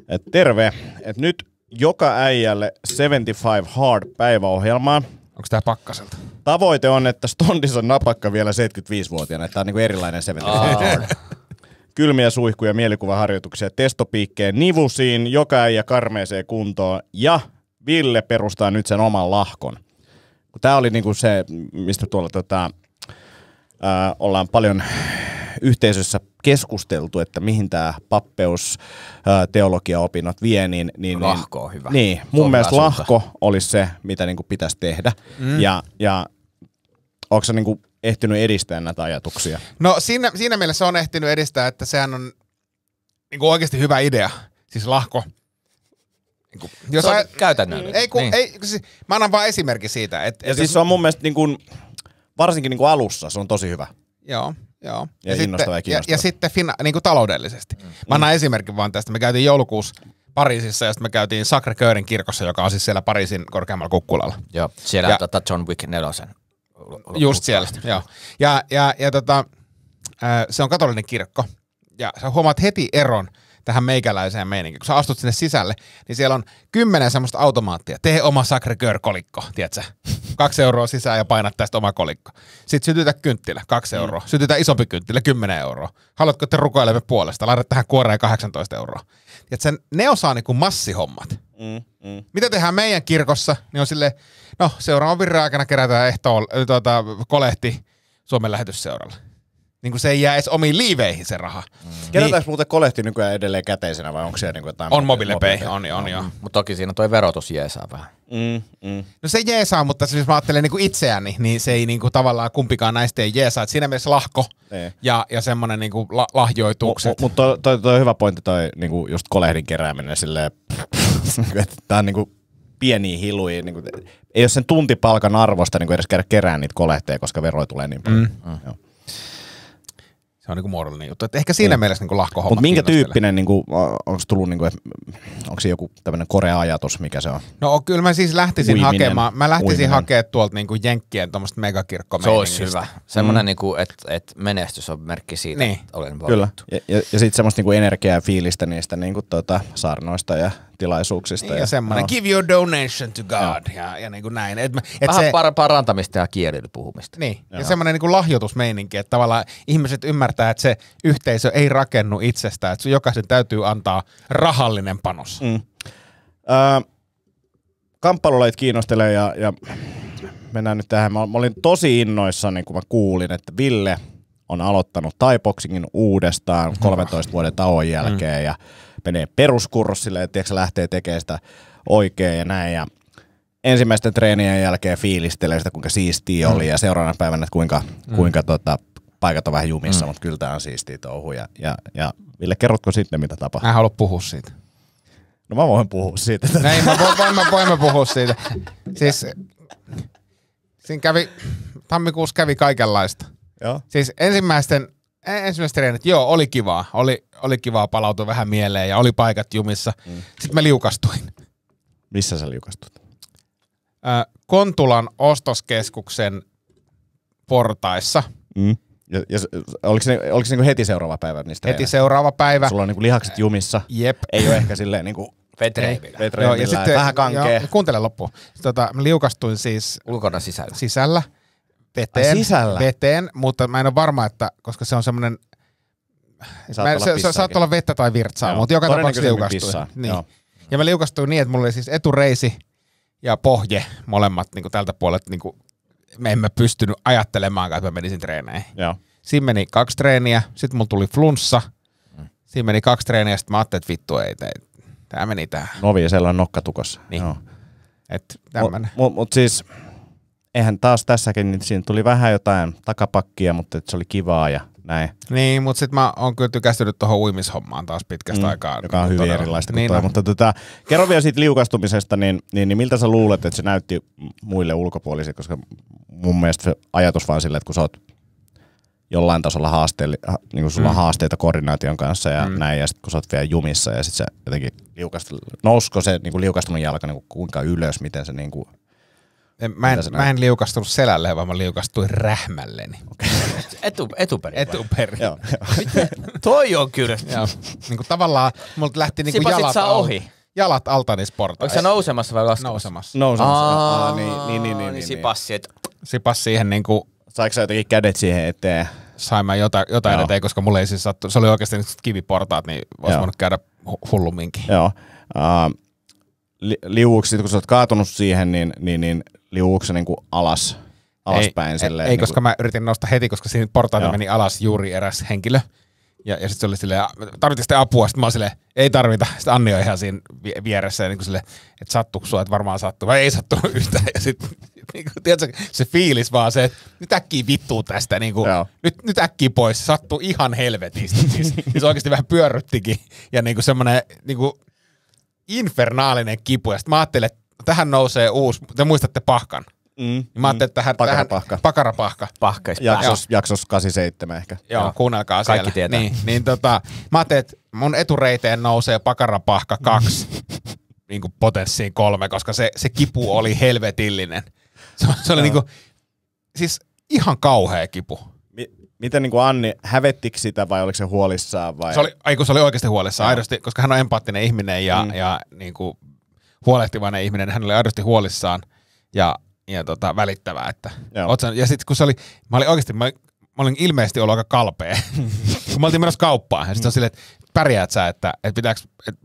Et terve, että nyt joka äijälle 75 Hard päiväohjelmaa. Onko tää Pakkaselta? Tavoite on, että Stondissa on napakka vielä 75-vuotiaana, että tää on niinku erilainen 75 Hard. Kylmiä suihkuja, mielikuvaharjoituksia, testopiikkeen nivusiin, joka äijä karmeeseen kuntoon ja Ville perustaa nyt sen oman lahkon. Tää oli niinku se, mistä tuolla ollaan paljon yhteisössä keskusteltu, että mihin tämä pappeus, teologiaopinnot vie, niin lahko on hyvä. Niin, mun mielestä lahko olisi se, mitä niinku pitäisi tehdä. Ja onko sä niinku ehtinyt edistää näitä ajatuksia? No siinä mielessä on ehtinyt edistää, että sehän on niinku oikeasti hyvä idea. Siis lahko. Niinku, jos se on käytännöllinen. Siis, mä annan vaan esimerkki siitä. Ja siis se on mun mielestä niinku, varsinkin niinku alussa se on tosi hyvä. Joo. Ja innostava ja kiinnostava. Ja sitten niinku taloudellisesti. Mä annan esimerkin vaan tästä. Me käytiin joulukuussa Pariisissa ja sitten me käytiin Sacré-Cœurin kirkossa, joka on siis siellä Pariisin korkeammalla kukkulalla. Joo, siellä John Wick 4. Just siellä, joo. Se on katolinen kirkko. Ja sä huomaat heti eron tähän meikäläiseen meininkiin. Kun sä astut sinne sisälle, niin siellä on 10 semmoista automaattia. Tee oma Sacré-Cœur-kolikko, tiedätkö? 2 € sisään ja painat tästä oma kolikko. Sitten sytytä kynttilä, 2 €. Sytytä isompi kynttilä, 10 €. Haluatko te rukoilemme puolesta? Laita tähän kuoreen 18 €. Tiedätkö, ne osaa niinku massihommat. Mitä tehdään meidän kirkossa? Niin on silleen, no seuraavan virran aikana kerätään kolehti Suomen lähetysseuralle. Niin kuin se ei jää edes omiin liiveihin se raha. Kerätäänkö muuten kolehti nykyään edelleen käteisenä vai onko siellä niinku jotain? On MobilePay, on joo. Mutta toki siinä toi verotus jeesaa vähän. No se jeesaa, mutta siis mä ajattelen niinku itseäni, niin se ei niinku tavallaan kumpikaan näistä ei jeesaa. Et siinä mielessä lahko ja semmoinen niinku lahjoitukset. Mutta toi on hyvä pointti toi niinku just kolehdin kerääminen silleen, että tää on niinku pieniä hiluja. Niinku, ei ole sen tuntipalkan arvosta niinku edes käydä kerään niitä kolehteja, koska veroja tulee niin paljon. Se on niinku muodollinen juttu. Et ehkä siinä mielessä niinku lahkohommat. Mutta minkä tyyppinen, niinku, onko tullut, niinku, onko se joku tämmöinen korea ajatus, mikä se on? No kyllä mä siis lähtisin hakemaan. Mä lähtisin hakemaan tuolta niinku jenkkien tuommoista megakirkkomeiningistä. Se olisi hyvä. Semmoinen, niinku, että menestys on merkki siitä, niin. että olen valittu. Kyllä. Ja sitten semmoista niinku energiaa ja fiilistä niistä niinku, saarnoista ja tilaisuuksista. Niin, ja semmoinen give your donation to God ja niinku näin. Vähän parantamista ja kielillä puhumista. Niin, ja semmoinen niinku lahjoitusmeininki, että tavallaan ihmiset ymmärtää, että se yhteisö ei rakennu itsestään, että jokaisen täytyy antaa rahallinen panos. Kamppailulajit kiinnostelee ja mennään nyt tähän. Mä olin tosi innoissani, kun mä kuulin, että Ville on aloittanut Thai-boxingin uudestaan 13 vuoden tauon jälkeen ja menee peruskurssille, että se lähtee tekemään sitä oikein ja näin. Ja ensimmäisten treenien jälkeen fiilistelee sitä, kuinka siistiä oli ja seuraavana päivänä, että kuinka paikat on vähän jumissa, mutta kyllä tää on siistiä touhu. Ja Ville, kerrotko sitten, mitä tapahtuu? Mä en halua puhua siitä. No mä voin puhua siitä. Ei, voimme puhua siitä. Siis siinä tammikuussa kävi kaikenlaista. Joo. Siis ensimmäiset treenit, joo, oli kivaa. Oli kivaa palautua vähän mieleen ja oli paikat jumissa. Sitten mä liukastuin. Missä sä liukastut? Kontulan ostoskeskuksen portaissa. Ja oliko se niinku heti seuraava päivä niistä? Heti seuraava päivä. Sulla on niinku lihakset jumissa. Jep. Ei ole ehkä silleen niinku vetreivillä. Vähän kankea. Kuuntele loppuun. Mä liukastuin siis ulkona sisällä. Veteen, mutta mä en ole varma, että koska se on semmoinen saattaa olla vettä tai virtsaa, mutta joka tapauksessa liukastuin. Niin. Ja mä liukastuin niin, että mulla oli siis etureisi ja pohje molemmat niin tältä puolelta. Niin me emme pystynyt ajattelemaan, että mä menisin treeneihin. Joo. Siinä meni 2 treeniä, sitten mulla tuli flunssa. Siinä meni 2 treeniä, sitten mä ajattelin, että vittu ei, tää meni tää. Novi ja sellainen nokkatukossa. Niin. Että tämmönen. Mut siis, eihän taas tässäkin, niin siinä tuli vähän jotain takapakkia, mutta se oli kivaa ja näin. Niin, mutta sitten mä oon kyllä tykästynyt tuohon uimishommaan taas pitkästä aikaa. Joka on hyvin erilaista kuin toi. Mutta kerro vielä siitä liukastumisesta, niin miltä sä luulet, että se näytti muille ulkopuolisille, koska mun mielestä se ajatus vaan silleen, että kun sä oot jollain tasolla niin sulla on haasteita koordinaation kanssa ja näin, ja sitten kun sä oot vielä jumissa ja sitten se jotenkin nousko se niin liukastunut jalka niin kuinka ylös, miten se niin kuin... Mä en liukastunut selälle, vaan mä liukastuin rähmälleni. Okay. Etuperin. Etuperin. Joo. Toi on kyllä. Niin kuin tavallaan multa lähti niin kuin jalat alta niissä portaissa. Onko se nousemassa vai laskemassa? Nousemassa. Niin sipassi. Sipassi siihen niin kuin... Saiko sä jotenkin kädet siihen eteen? Sain mä jotain eteen, koska mulle ei siis sattu. Se oli oikeasti nyt kiviportaat, niin olisi voinut käydä hullumminkin. Joo. Liuuksi, kun sä oot kaatunut siihen, niin liuuksi niin kuin alaspäin? Ei, koska mä yritin nousta heti, koska siinä portaita meni alas juuri eräs henkilö. Ja sitten se oli silleen, tarvitsetko sitten apua? Sitten mä oon silleen, ei tarvita. Sitten Anni on ihan siinä vieressä ja niin kuin silleen, että sattuuko sua, että varmaan sattuu. Vai ei sattunut yhtään. Ja sitten niin tiedätkö, se fiilis vaan se, että nyt äkkiä vittuu tästä. Niin kuin, nyt äkkiä pois. Se sattuu ihan helvetistä. Siis se oikeasti vähän pyörryttikin. Ja niin kuin semmoinen niin kuin infernaalinen kipu. Ja sitten mä ajattelin, että tähän nousee uusi. Te muistatte Pahkan. Mä ajattelin, että tähän Pakarapahka. Jaksos 87 ehkä. Joo, kuunnelkaa siellä. Kaikki tietää. Niin mä ajattelin, että mun etureiteen nousee Pakarapahka 2 niin kuin potenssiin 3, koska se kipu oli helvetillinen. Se oli niinku, siis ihan kauhea kipu. Miten niin kuin Anni, hävettikö sitä vai oliko se huolissaan? Vai? Se oli oikeasti huolissaan, aidosti, koska hän on empaattinen ihminen ja niin kuin huolehtivainen ihminen. Hän oli aidosti huolissaan ja välittävää. Ja sitten kun se oli, mä olin ilmeisesti ollut aika kalpea. Kun mä oltiin menossa kauppaan ja sitten on silleen, että pärjäät sä, että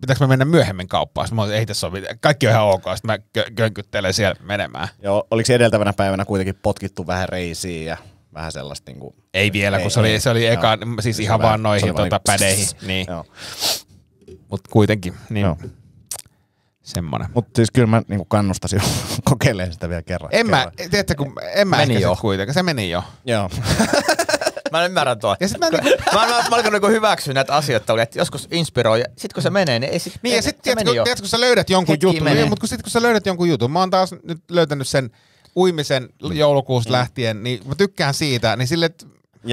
pitääkö mä mennä myöhemmin kauppaan? Sitten mä olin, ei tässä ole mitään. Kaikki on ihan ok. Sitten mä könkyttelen siellä menemään. Joo, oliko edeltävänä päivänä kuitenkin potkittu vähän reisiin? vähän sellaista niinku... Ei vielä, kun se oli eka, siis se ihan vaan noihin pädeihin. Niin. Mut kuitenkin, niin semmonen. Mut siis kyllä mä niinku kannustaisin kokeilemaan sitä vielä kerran. En mä ehkä kuitenkaan, se meni jo. Joo. Mä ymmärrän tuon. Mä alkan niinku hyväksyä näitä asioita, että joskus inspiroi, ja sit kun se menee, niin ei sit... Niin ja sit tiedätkö, kun sä löydät jonkun jutun, mutta kun sä löydät jonkun jutun, mä oon taas nyt löytänyt sen uimisen joulukuusta lähtien, niin mä tykkään siitä, niin sille...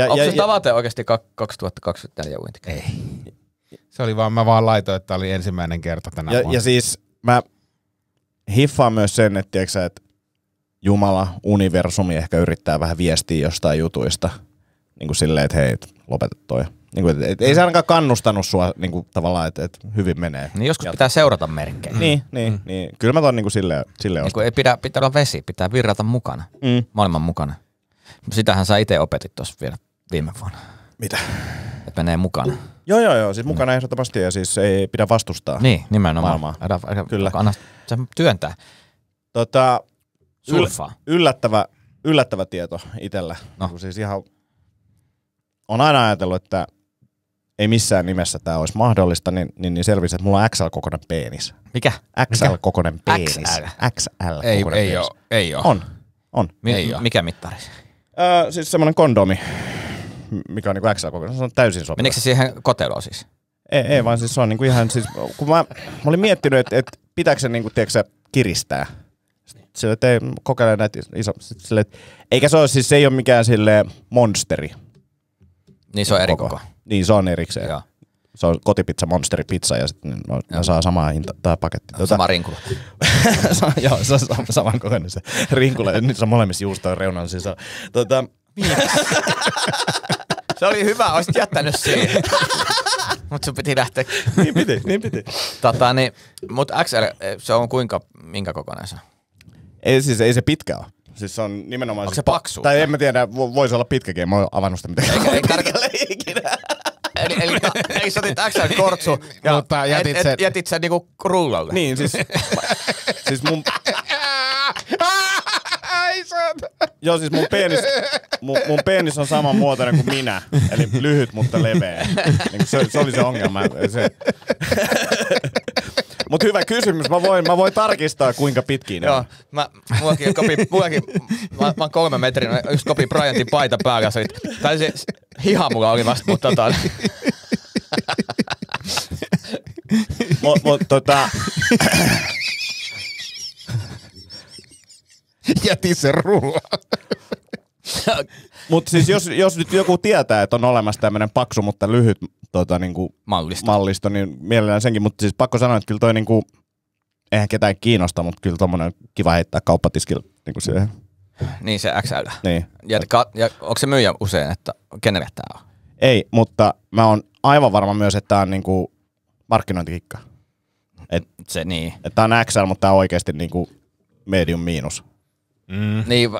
Onko se tavoite oikeasti 2024 uinti? Ei. Se oli vaan, mä vaan laitoin, että tää oli ensimmäinen kerta tänä vuonna. Ja siis mä hiffaan myös sen, että tiiäksä, että Jumala, universumi ehkä yrittää vähän viestiä jostain jutuista. Niin kuin silleen, että hei, lopeta toi. Niin kuin, ei se ainakaan kannustanut sua niin kuin, tavallaan, että hyvin menee. Niin joskus pitää seurata merkkejä. Niin. Kyllä mä ton niin kuin silleen niin ei pitää olla vesi, pitää virrata mukana. Maailman mukana. Sitähän sä itse opetit tuossa vielä viime vuonna. Mitä? Että menee mukana. Joo. Siis mukana ehdottomasti ja siis ei pidä vastustaa. Niin, nimenomaan. Maailmaa. Kyllä. Anna se työntää. Surfaa. Yllättävä tieto itsellä. No. Siis ihan... On aina ajatellut, että ei missään nimessä tämä olisi mahdollista, niin selvisi, että mulla on XL-kokoinen penis. Mikä? XL-kokoinen penis. XL-kokoinen ei oo. On. Mikä mittari? Siis semmoinen kondomi, mikä on niinku XL-kokoinen. Se on täysin sopiva. Meneekö se siihen koteloon siis? Ei vaan siis se on niinku ihan siis, kun mä olin miettinyt, että pitääkö se niinku, tiedätkö, kiristää. Sille, että ei kokeile näitä sille, eikä se ole siis, se ei ole mikään silleen monsteri. Niin se on eri koko. Niin se on erikseen. Joo. Se on kotipizza, monsteripizza ja sitten ne saa samaa hinta tai paketti. Sama rinkula. Joo, se on saman kokoinen se rinkula. Nyt se on molemmissa juustojen reunalla. Siis se oli hyvä, olisit jättänyt siihen. Mut sun piti lähteä. Niin piti. Mut XL, se on minkä kokoinen se? Ei se pitkä ole. Siis se on nimenomaan... Onko se paksu? Tai en mä tiedä, voisi olla pitkäkin, en mä oon avannut sitä mitenkään. Ei tarkelle ikinä. Eli sä otit XL-kortsu ja jätit sen niinku rullalle. Niin, siis mun... Joo, siis mun penis on saman muotoinen kuin minä. Eli lyhyt, mutta leveä. Niin se oli se ongelma. Mut hyvä kysymys. Mä voin tarkistaa, kuinka pitkiä ne on. Mä oon 3 metrin, just Kobe Bryantin paita päällä. Tai se hiha mulla oli vasta, mutta jäti se rulla. Mutta siis jos nyt joku tietää, että on olemassa tämmöinen paksu, mutta lyhyt niinku mallisto, niin mielellään senkin. Mutta siis pakko sanoa, että kyllä toi niinku, eihän ketään kiinnosta, mutta kyllä tommonen kiva heittää kauppatiskilla niinku siihen. Niin se XL. Niin. Ja onko se myyjä usein, että kenelle tää on? Ei, mutta mä oon aivan varma myös, että tää on niinku markkinointikikka. Niin. Että tää on XL, mutta tää on oikeesti niinku medium miinus. Niin,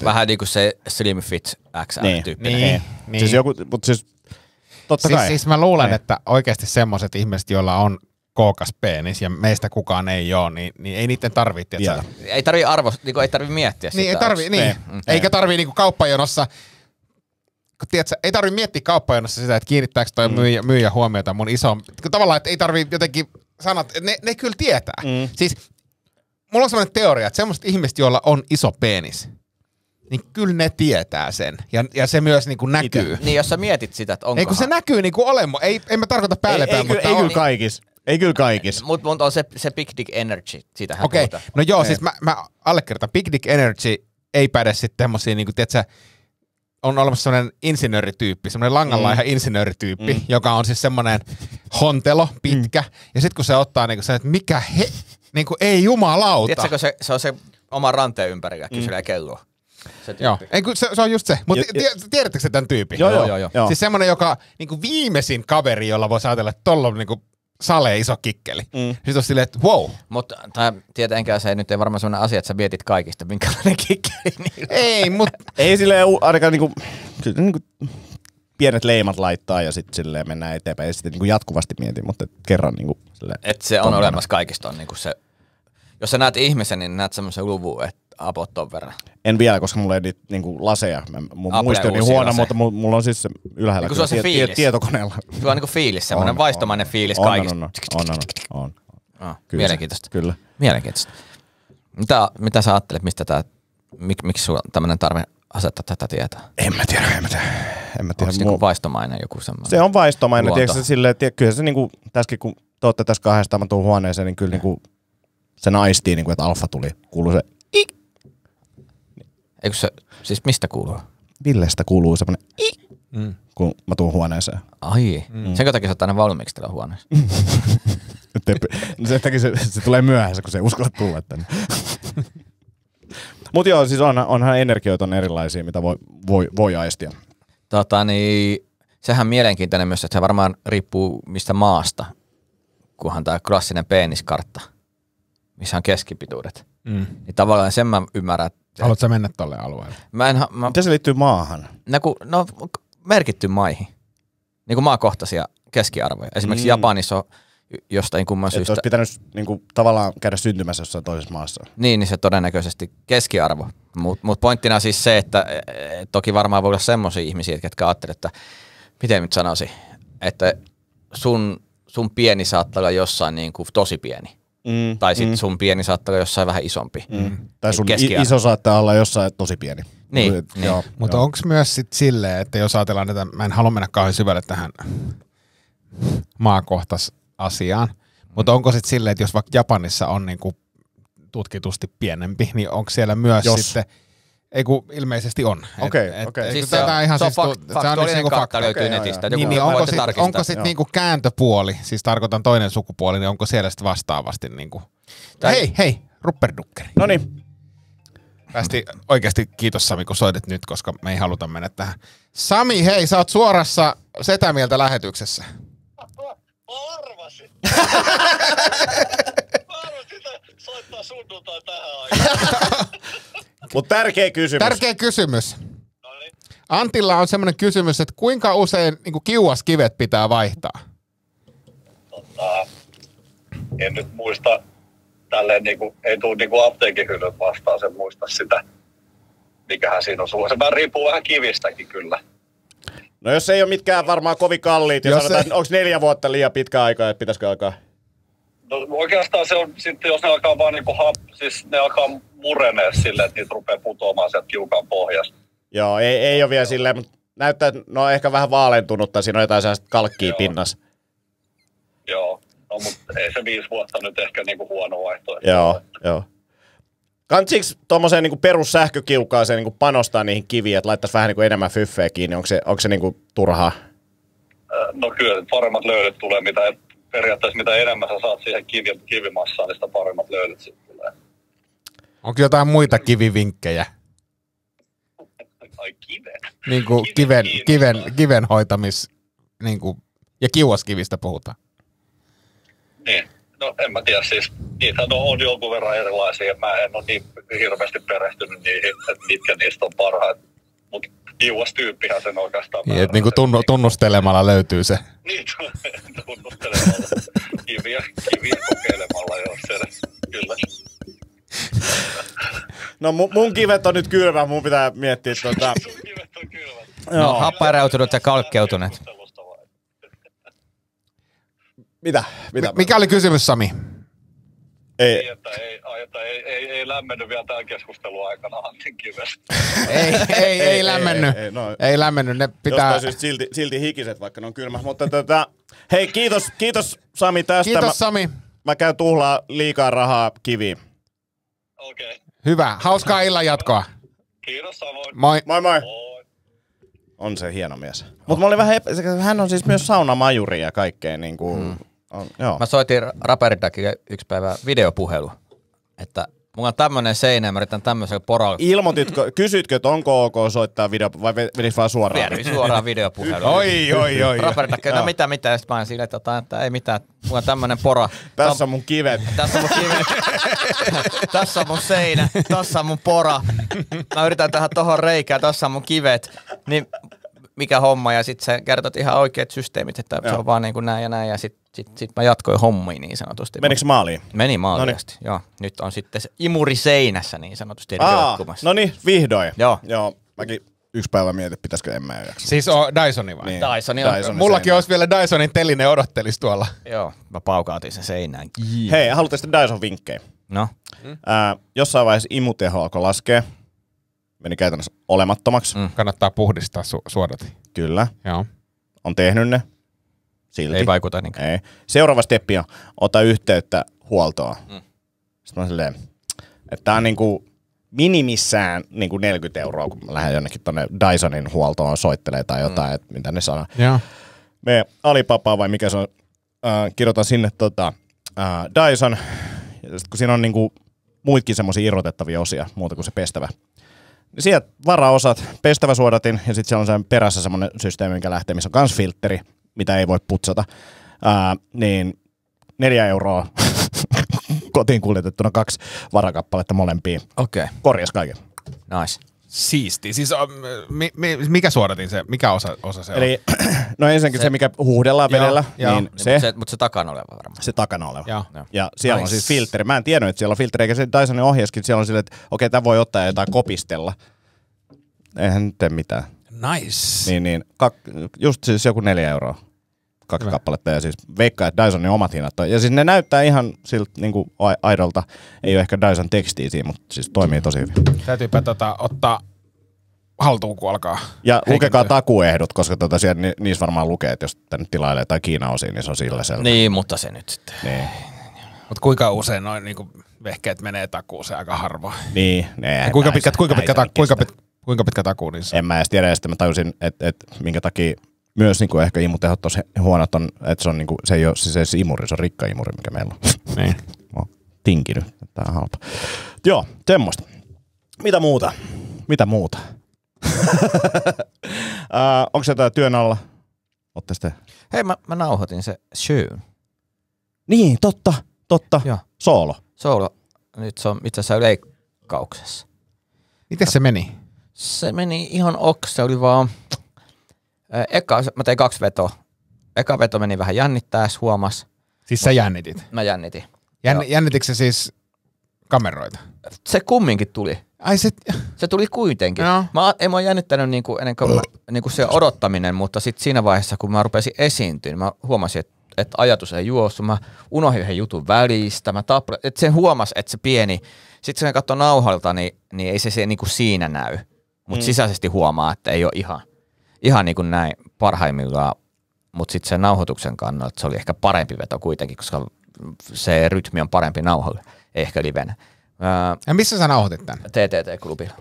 vähän niinku se slim fit XL-tyyppinen. Niin. Siis joku, mutta siis totta kai. Siis mä luulen, että oikeasti semmoiset ihmiset, joilla on kookas penis ja meistä kukaan ei ole, niin ei niiden tarvitse. Ei tarvii miettiä sitä. Niin, ei tarvii, niin. Eikä tarvii niinku kauppajonossa, ei tarvii miettiä kauppajonossa sitä, että kiinnittääkö toi myyjä huomiota mun iso. Tavallaan, että ei tarvii jotenkin sanoa, että ne kyllä tietää. Siis mulla on sellainen teoria, että semmoiset ihmiset, joilla on iso penis, niin kyllä ne tietää sen. Ja se myös niinku näkyy. Niin, jos sä mietit sitä, että onkohan. Ei, kun se näkyy niinku olemo. En mä tarkoita päällepään, mutta ei kyllä kaikis. Ei kyllä kaikis. Mutta on se Big Dick Energy. Siitähän puhutaan. No joo, siis mä allekirjoitan. Big Dick Energy ei päde sitten tämmösiä, niinku, tietsä, on olemassa semmoinen insinöörityyppi, semmoinen langanlaiha insinöörityyppi, joka on siis semmoinen hontelo, pitkä. Ja sit kun se ottaa niinku se, että mikä niinku ei jumalauta. Tiedätkö, se on se oma ranteen ympärillä, kyselee kelloa. Joo, se on just se. Mutta tiedättekö se tämän tyypin? Joo. Siis semmoinen, joka niinku viimeisin kaveri, jolla voisi ajatella, että tolla on niinku salee iso kikkeli. Sitten on silleen, että wow. Mutta tietenkään se nyt ei varmaan sellainen asia, että sä mietit kaikista, minkälainen kikkeli. Niin ei, mutta ei silleen ainakaan niinku pienet leimat laittaa ja sitten silleen mennään eteenpäin. Ja sitten niinku jatkuvasti mietin, mutta kerran niinku silleen. Että se on olemassa kaikista on niinku se. Jos sä näet ihmisen, niin näet semmoisen luvun, että about ton verran? En vielä, koska mulla ei niitä niinku laseja. Mun muisti on niin huono, mutta mulla on siis se ylhäällä niin se tietokoneella. Sulla on niinku fiilis, semmoinen vaistomainen fiilis kaikista. On. Kyllä mielenkiintoista. Kyllä. Mielenkiintoista. Mitä sä ajattelet, mistä miksi sulla on tämmöinen tarve asettaa tätä tietoa? En mä tiedä. Onko se niinku vaistomainen joku semmoinen? Se on vaistomainen. Tiedätkö, kyllä se niinku, tässäkin kun te ootte tässä kahdestaan, mä tuun huoneeseen, niin kyllä niinku, se naistii, niinku, että alfa tuli. Kuuluu se Eikö se, siis mistä kuuluu? Villestä kuuluu semmoinen kun mä tuun huoneeseen. Ai, sen takia sä oot aina valmiiksi täällä huoneessa. Sen takia se tulee myöhässä, kun se ei uskalla tulla tänne. Mut joo, siis onhan energioita on erilaisia, mitä voi aistia. Sehän mielenkiintoinen myös, että se varmaan riippuu mistä maasta, kunhan tää klassinen peniskartta, missä on keskipituudet. Niin tavallaan sen mä ymmärrän. Haluatko sä mennä tolle alueelle? Miten se liittyy maahan? No merkitty maihin. Niin kuin maakohtaisia keskiarvoja. Esimerkiksi Japanissa on jostain kumman syystä. Olisi pitänyt niinku, tavallaan käydä syntymässä jossain toisessa maassa. Niin se todennäköisesti keskiarvo. Mut pointtina siis se, että toki varmaan voi olla semmoisia ihmisiä, jotka ajattelevat, että miten nyt sanoisin, että sun pieni saattaa olla jossain niin kuin tosi pieni. Tai sitten sun pieni saattaa olla jossain vähän isompi. Tai sun iso saattaa olla jossain tosi pieni. Niin. Mutta onko myös sit silleen, että jos ajatellaan tätä, mä en halua mennä kauhean syvälle tähän maakohtaisasiaan, mutta onko sitten silleen, että jos vaikka Japanissa on niinku tutkitusti pienempi, niin onko siellä myös sitten, ei kun ilmeisesti on. Okei. Siis se on faktuaalinen kartta löytyy netistä. Niin onko sitten niinku kääntöpuoli, siis tarkoitan toinen sukupuoli, niin onko siellä sitten vastaavasti niinku, hei, rupperdukkeri. Noniin. Päästi oikeasti kiitos Sami, kun soitit nyt, koska me ei haluta mennä tähän. Sami, hei, sä oot suorassa Setämieltä lähetyksessä. Arvasin. Arvasin, että soittaa sunnuntai tähän aikaan. Mutta tärkeä kysymys. Noniin. Antilla on semmoinen kysymys, että kuinka usein niin kiuaskivet pitää vaihtaa? En nyt muista. Tälleen niinku, ei tule niinku apteekin hyllyn vastaan, sen muista sitä, mikähän siinä on sulla. Se vähän riippuu vähän kivistäkin kyllä. No jos ei ole mitkään varmaan kovin kalliit, ja sanotaan, että onko 4 vuotta liian pitkä aika, että pitäisikö alkaa? No oikeastaan se on sitten, jos ne alkaa vaan niinku, siis ne alkaa murenee silleen, että niitä rupeaa putoamaan sieltä kiukaan pohjasta. Joo, ei ole vielä silleen, mutta näyttää, että ne on ehkä vähän vaalentunutta, siinä on jotain sellaista kalkkia pinnassa. Joo. No, mutta ei se 5 vuotta nyt ehkä niinku huono vaihtoehto. Joo. Kantsiks tommoseen niinku perussähkökiukaaseen niinku panostaa niihin kiviin, että laittaisi vähän niinku enemmän fyffeä kiinni? Onko se niinku turhaa? No kyllä, paremmat löydöt tulee, periaatteessa mitä enemmän sä saat siihen kivimassaan, niin sitä paremmat löydöt sitten tulee. Onko jotain muita kivivinkkejä? Ai kiven? Niinku kiven hoitamis, niinku, ja kiuaskivistä puhutaan. Niin, no en mä tiedä siis, niitä on jonkun verran erilaisia, mä en ole niin hirveästi perehtynyt niihin, että mitkä niistä on parhaat, mutta kiuastyyppihän sen oikeastaan niin, että niinku tunnustelemalla löytyy se. Niin, tunnustelemalla, kiviä kokeilemalla, joo, se kyllä. No mun kivet on nyt kylmä, mun pitää miettiä Sun kivet on kylmät. No happäreutunut ja kalkkeutuneet. Mitä? Mikä oli kysymys, Sami? Ei lämmennyt vielä tämän keskustelun aikana Antin kivestä. Ei lämmennyt. Ei lämmennyt, ne pitää... Jostain syystä silti hikiset, vaikka ne on kylmä. Mutta hei, kiitos Sami tästä. Kiitos Sami. Mä käyn tuhlaa liikaa rahaa kiviin. Okei. Hyvä, hauskaa illan jatkoa. Kiitos samoin. Moi. Moi. On se hieno mies. Mutta mä olin vähän hän on siis myös saunamajuri ja kaikkea niinku... Joo. Mä soitin Raperidakille yksi päivä videopuhelu, että mulla on tämmönen seinä ja mä yritän tämmöisellä poralla. Kysytkö, että onko ok soittaa video vai vedis vaan suoraan? Viedyin suoraan videopuhelu. Oi. Raperidakille, no mitä, ja sit mä oon silleen, että ei mitään, mulla on tämmönen pora. Tässä on mun kivet. Tässä on mun seinä, tässä on mun pora. Mä yritän tehdä tohon reikään, tässä on mun kivet. Niin mikä homma, ja sit sä kertot ihan oikeat systeemit, että se on vaan niin kuin näin ja näin, ja sit Sitten mä jatkoin hommiin niin sanotusti. Menikö maaliin? Meni maaliin asti, joo. Nyt on sitten se imuri seinässä niin sanotusti roikkumassa. No niin, vihdoin. Joo. Mäkin yksi päivä mietin, pitäisikö en mä jaksa. Siis Dysoni vai? Niin. Dyson Mullakin olisi vielä Dysonin teline odottelis tuolla. Joo, mä paukautin sen seinään. Hei, haluatte sitten Dyson-vinkkejä? No. Jossain vaiheessa imuteho alkoi laskea. Meni käytännössä olemattomaksi. Kannattaa puhdistaa suodatin. Kyllä. Joo. On tehnyt ne. Silti. Ei vaikuta niinkään. Ei. Seuraava steppi on, ota yhteyttä huoltoon. Sitten mä silleen, että tää on niinku minimissään niinku 40 €, kun mä lähden jonnekin tonne Dysonin huoltoon soittelee tai jotain, että mitä ne sanoo. Joo. Me Alibaba vai mikä se on, kirjoitan sinne Dyson, ja sit kun siinä on niinku muitakin semmosia irrotettavia osia, muuta kuin se pestävä. Sieltä varaosat, pestävä suodatin, ja sitten siellä on sen perässä semmoinen systeemi, mikä lähtee, missä on kans filtteri, mitä ei voi putsata. Niin 4 € kotiin kuljetettuna 2 varakappaletta molempiin. Okei. Korjas kaiken. Nice. Siisti. Siis mikä suodatin se? Mikä osa se on? Eli no ensinnäkin se mikä huuhdellaan vedellä, niin se. Mutta se takana oleva varmaan. Se takana oleva. Joo. Ja siellä on siis filtteri. Mä en tiennyt, että siellä on filtteri, eikä se Dysonin ohjeeskin, siellä on silleen, että okei, tämä voi ottaa jotain kopistella. Eihän nyt tee mitään. Nice. Niin. Just siis joku 4 €. 2 kappaletta ja siis veikkaa, että Dysonin omat hinnat on. Ja siis ne näyttää ihan siltä niinku aidolta. Ei ole ehkä Dyson tekstiä siinä, mutta siis toimii tosi hyvin. Täytyypä ottaa haltuun, kun alkaa. Ja lukekaa takuehdot, koska siellä niissä varmaan lukee, että jos tänne tilailee tai Kiina-osiin, niin se on sillä selvä. Niin, mutta se nyt sitten. Niin. Mutta kuinka usein noin niinku vehkeet menee takuuseen aika harvoin? Niin. Kuinka pitkä takuu niissä? En mä edes tiedä, ja sitten mä tajusin, että minkä takia myös niinku ehkä imutehot tosi huonot on, että se on niinku, se ei ole siis imuri, se on rikka-imuri, mikä meillä on. Niin. Mä oon tinkinyt, että tää on halpa. Joo, semmoista. Mitä muuta? Onko se jotain työn alla? Ootte sitten? Hei, mä nauhoitin se Shoon. Niin, totta. Joo. Soolo. Nyt se on itse asiassa leikkauksessa. Miten se meni? Se meni ihan se oli vaan... mä tein 2 vetoa. Eka veto meni vähän jännittäessä, huomas. Siis sä jännitit? Mä jännitin. Jännitikö se siis kameroita? Se kumminkin tuli. Ai se tuli kuitenkin. No. En mä jännittänyt ennen kuin se odottaminen, mutta sitten siinä vaiheessa, kun mä rupesin esiintyä, niin mä huomasin, että ajatus ei juossut. Mä unohdin yhden jutun välistä. Että sen huomasi, että se pieni. Sitten kun katsoi nauhalta, niin ei se niin kuin siinä näy. Mutta sisäisesti huomaa, että ei ole ihan niin kuin näin parhaimmillaan. Mutta sitten sen nauhoituksen kannalta se oli ehkä parempi veto kuitenkin, koska se rytmi on parempi nauhalle, ei ehkä livenä. Ja missä sä nauhoitit tämän? TTT-klubilla.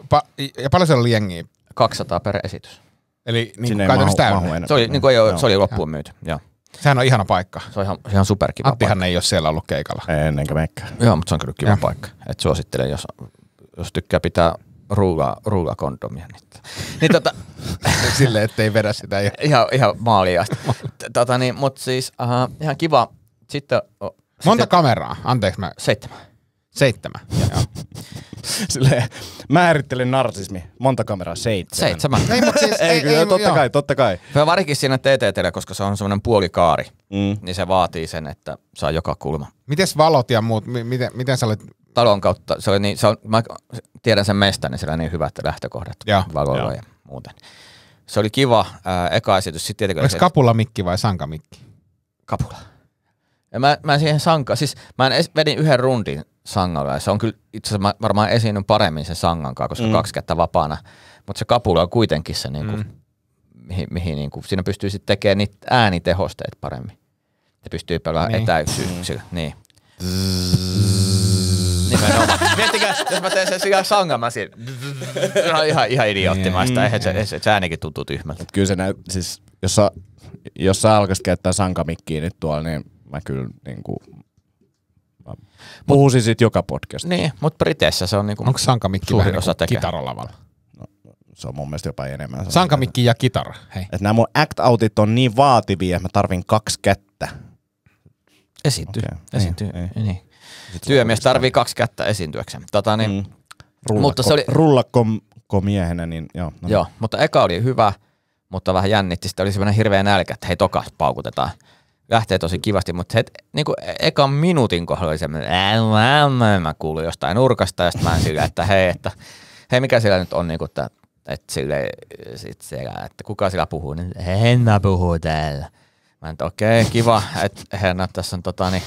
Ja paljon siellä oli jengiä? 200 per esitys. Eli niin käytännössä täynnä? Se oli loppuun myyty, joo. Sehän on ihana paikka. Se on ihan superkiva Anttihan paikka. ei ole siellä ollut keikalla. Ei ennenkä meikkää. Joo, mutta se on kyllä kiva paikka. Et suosittelen, jos tykkää pitää ruugakondomia. Niin Silleen, ettei vedä sitä. Ihan maaliin asti. Mutta siis ihan kiva. Sitten, monta kameraa? Anteeksi mä... 7. Joo. Silleen, määrittelen narsismi. Monta kameraa? 7. Ei, mutta siis... ei, totta kai. Varsinkin siinä TTT:llä, koska se on semmoinen puolikaari, niin se vaatii sen, että saa joka kulma. Mites valot ja muut? Miten sä olit... Talon kautta, mä tiedän sen mestan, niin siellä on niin hyvät lähtökohdat valoilla ja muuten. Se oli kiva eka esitys. Oliko kapulamikki vai sankamikki? Kapula. Ja mä siihen siis mä vedin yhden rundin sangalla ja se on kyllä itse asiassa varmaan esiinnyn paremmin sen sangankaan, koska 2 kättä vapaana. Mutta se kapula on kuitenkin se, niinku, mihin niinku, siinä pystyy sitten tekemään niitä äänitehosteet paremmin. Ja pystyy pelaamaan etäisyyksillä. Niin. Nimenomaan. Miettikää, jos mä teen sen sillä sangan, siinä. Ihan idioottimaista. Eihän se äänikin tuntuu tyhmältä. Kyllä se siis jos sä alkaisit käyttää sankamikkiä nyt tuolla, niin mä kyllä niinku... puhuisin sit joka podcast. Niin, mutta Briteissä se on niinku... Onko sankamikki vähän niinku kitarolavalla? No, se on mun mielestä jopa enemmän. Sankamikki ja kitara, hei. Että nämä mun act-outit on niin vaativia, että mä tarvin 2 kättä. Esiintyy. Niin. Työmies tarvii 2 kättä esiintyäkseen. Mutta se oli... Rullakko miehenä, niin joo. No. Joo, mutta eka oli hyvä, mutta vähän jännitti. Sitten oli semmoinen hirveä nälkä, että hei tokas paukutetaan. lähtee tosi kivasti, mutta niinku ekan minuutin kohdalla oli semmoinen, mä kuulin jostain nurkasta ja sitten mä silleen, että hei mikä siellä nyt on niinku, että silleen, sit siellä, että kuka siellä puhuu, niin Henna puhuu täällä. Mä en, okei, kiva, että Henna tässä on